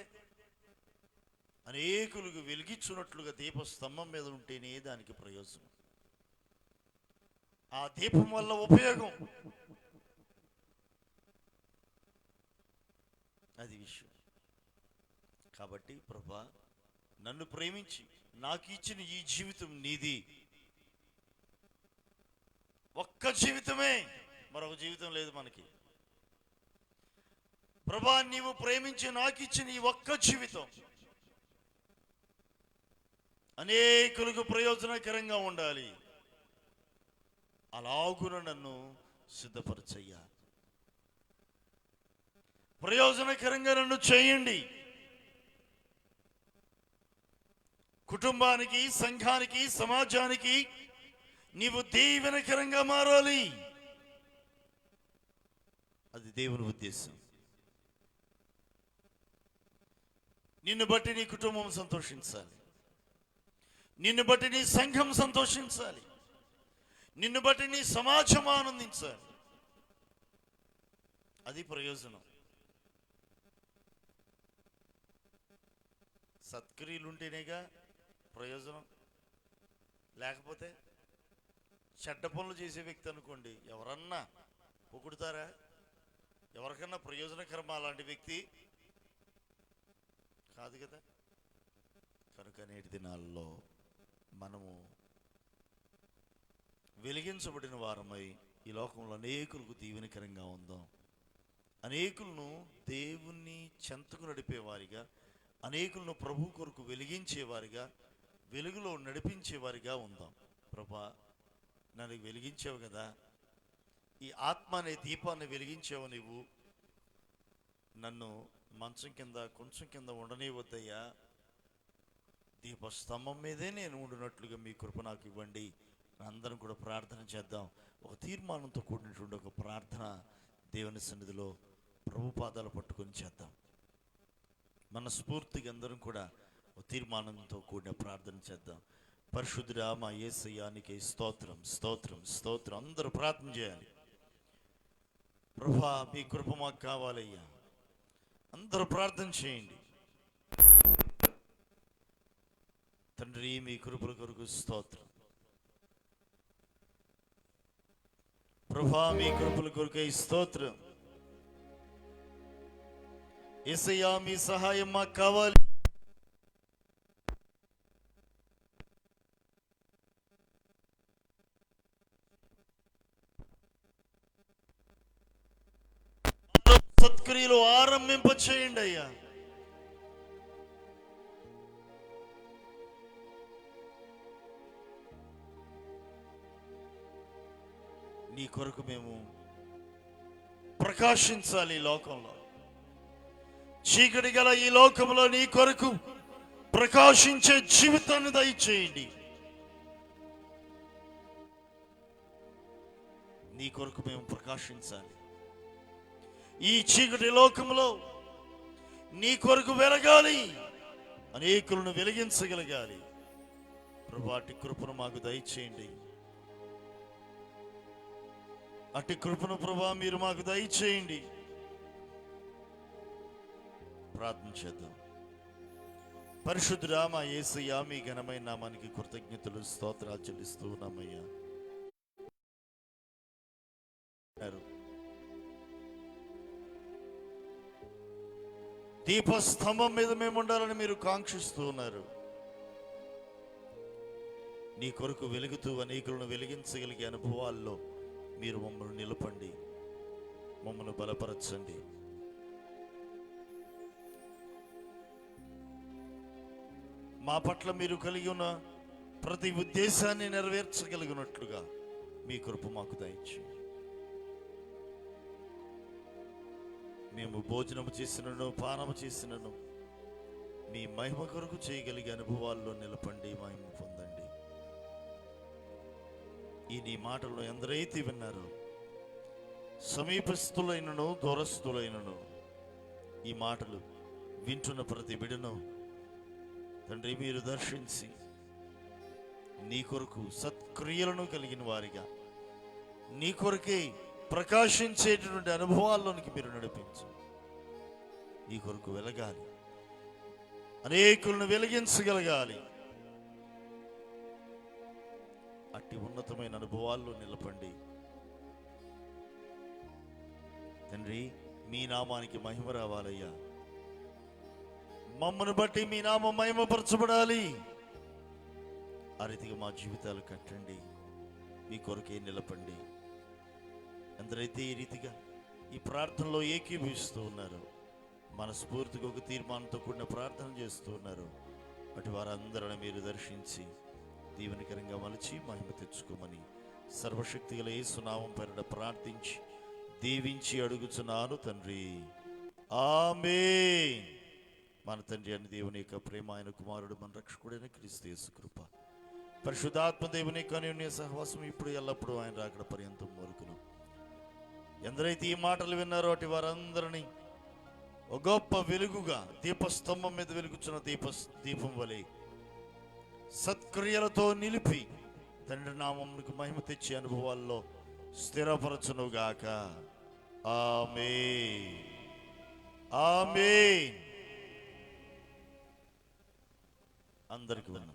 అనేకులకు వెలిగించున్నట్లుగా దీపస్తంభం మీద ఉంటేనే దానికి ప్రయోజనం, ఆ దీపం వల్ల ఉపయోగం. అది విషయం. కాబట్టి ప్రభా, నన్ను ప్రేమించి నాకు ఇచ్చిన ఈ జీవితం నీది. ఒక్క జీవితమే, మరొక జీవితం లేదు మనకి. ప్రభా, నీవు ప్రేమించి నాకు ఇచ్చిన ఈ ఒక్క జీవితం అనేకులకు ప్రయోజనకరంగా ఉండాలి. అలాగున నన్ను సిద్ధపరచయ్యా, ప్రయోజనకరంగా నన్ను చేయండి. కుటుంబానికి, సంఘానికి, సమాజానికి నీవు దీవెనకరంగా మారాలి. అది దేవుని ఉద్దేశం. నిన్ను బట్టి నీ కుటుంబం సంతోషించాలి, నిన్ను బట్టి నీ సంఘం సంతోషించాలి, నిన్ను బట్టి నీ సమాజం ఆనందించాలి. అది ప్రయోజనం. సత్క్రియలుంటేనేగా ప్రయోజనం. లేకపోతే చెడ్డ పనులు చేసే వ్యక్తి అనుకోండి, ఎవరన్నా పొగుడుతారా? ఎవరికన్నా ప్రయోజనకరమా అలాంటి వ్యక్తి? కాదు కదా. కనుక నేటి దినాల్లో మనము వెలిగించబడిన వారమై ఈ లోకంలో అనేకులకు దీవెనకరంగా ఉందాం. అనేకులను దేవుణ్ణి చెంతకు నడిపేవారిగా, అనేకులను ప్రభు కొరకు వెలిగించేవారిగా, వెలుగులో నడిపించేవారిగా ఉందాం. ప్రభా, నన్ను వెలిగించావు కదా, ఈ ఆత్మ అనే దీపాన్ని వెలిగించావు నీవు. నన్ను మంచం కింద, కొంచెం కింద ఉండనివద్దయ్యా. దీపస్తంభం మీదే నేను ఉండినట్లుగా మీ కృప నాకు ఇవ్వండి. అందరం కూడా ప్రార్థన చేద్దాం. ఒక తీర్మానంతో కూడినటువంటి ఒక ప్రార్థన దేవుని సన్నిధిలో ప్రభు పాదాలు పట్టుకొని చేద్దాం. మనస్ఫూర్తిగా అందరం కూడా ఒక తీర్మానంతో కూడిన ప్రార్థన చేద్దాం. పరిశుద్ధుడా మా యేసయ్యానికి స్తోత్రం, స్తోత్రం, స్తోత్రం. అందరూ ప్రార్థన చేయాలి. ప్రభువా, మీ కృప మాకు కావాలయ్యా. అందరూ ప్రార్థన చేయండి. తండ్రి, మీ కృపల కొరకు స్తోత్రం. ప్రభువా, మీ కృపల కొరకై స్తోత్రం. యేసయ్యా, మీ సహాయం మాకు కావాలి. సత్క్రియలు ఆరంభింప చేయండి అయ్యా. నీ కొరకు మేము ప్రకాశించాలి. ఈ లోకంలో చీకటి గల ఈ లోకంలో నీ కొరకు ప్రకాశించే జీవితాన్ని దయచేయండి. నీ కొరకు మేము ప్రకాశించాలి. ఈ చీకటి లోకంలో నీ కొరకు వెలగాలి, అనేకులను వెలిగించగలగాలి. ప్రభువా, అట్టి కృపను మాకు దయచేయండి. అట్టి కృపను ప్రభువా మీరు మాకు దయచేయండి. ప్రార్థన చేద్దాం. పరిశుద్ధుడా మా యేసయ్యా, మీ ఘనమైన నామానికి కృతజ్ఞతలు, స్తోత్రాలు చెల్లిస్తూ ఉన్నామయ్యా. దీపస్తంభం మీద మేము ఉండాలని మీరు కాంక్షిస్తూ ఉన్నారు. నీ కొరకు వెలుగుతూ అనేకులను వెలిగించగలిగే అనుభవాల్లో మీరు మమ్మల్ని నిలపండి, మమ్మల్ని బలపరచండి. మా పట్ల మీరు కలిగి ఉన్న ప్రతి ఉద్దేశాన్ని నెరవేర్చగలిగినట్లుగా మీ కృప మాకు దయచేయండి. మేము భోజనము చేసినను పానము చేసినను మీ మహిమ కొరకు చేయగలిగే అనుభవాల్లో నిలపండి, మహిమ పొందండి. ఈ నీ మాటల్లో ఎందరైతే విన్నారో, సమీపస్థులైనను దూరస్థులైనను, ఈ మాటలు వింటున్న ప్రతి బిడను తండ్రి మీరు దర్శించి నీ కొరకు సత్క్రియలను కలిగిన వారిగా, నీ కొరకే ప్రకాశించేటటువంటి అనుభవాల్లోనికి మీరు నడిపించు. నీ కొరకు వెలగాలి, అనేకులను వెలిగించగలగాలి. అట్టి ఉన్నతమైన అనుభవాల్లో నిలపండి తండ్రి. మీ నామానికి మహిమ రావాలయ్యా. మమ్మను బట్టి మీ నామం మహిమపరచబడాలి. ఆ రీతిగా మా జీవితాలు కట్టండి, మీ కొరకే నిలపండి. ఎందరైతే ఈ రీతిగా ఈ ప్రార్థనలో ఏకీభవిస్తూ ఉన్నారో, మనస్ఫూర్తిగా ఒక తీర్మానంతో కూడిన ప్రార్థన చేస్తూ ఉన్నారు, అటు వారందరిని మీరు దర్శించి దీవెనకరంగా మలచి మహిమ తెచ్చుకోమని సర్వశక్తి గల యేసు నామం పేరిట ప్రార్థించి దీవించి అడుగుచున్నాను తండ్రి, ఆమేన్. మన తండ్రి అని దేవుని యొక్క ప్రేమ, ఆయన కుమారుడు మన రక్షకుడైన క్రీస్తు యేసు కృప, పరిశుద్ధాత్మ దేవుని యొక్క అన్యోన్య సహవాసం ఇప్పుడు ఎల్లప్పుడూ ఆయన రాకడ పర్యంతం వరకును. ఎందరైతే ఈ మాటలు విన్నారో అటు వారందరినీ ఒక గొప్ప వెలుగుగా, దీపస్తంభం మీద వెలుగుచున్న దీపం వలె సత్క్రియలతో నిలిపి తండ్రి నామమునకు మహిమ తెచ్చే అనుభవాల్లో స్థిరపరచునుగాక. ఆమేన్, ఆమేన్. అందరికీ వందనాలు.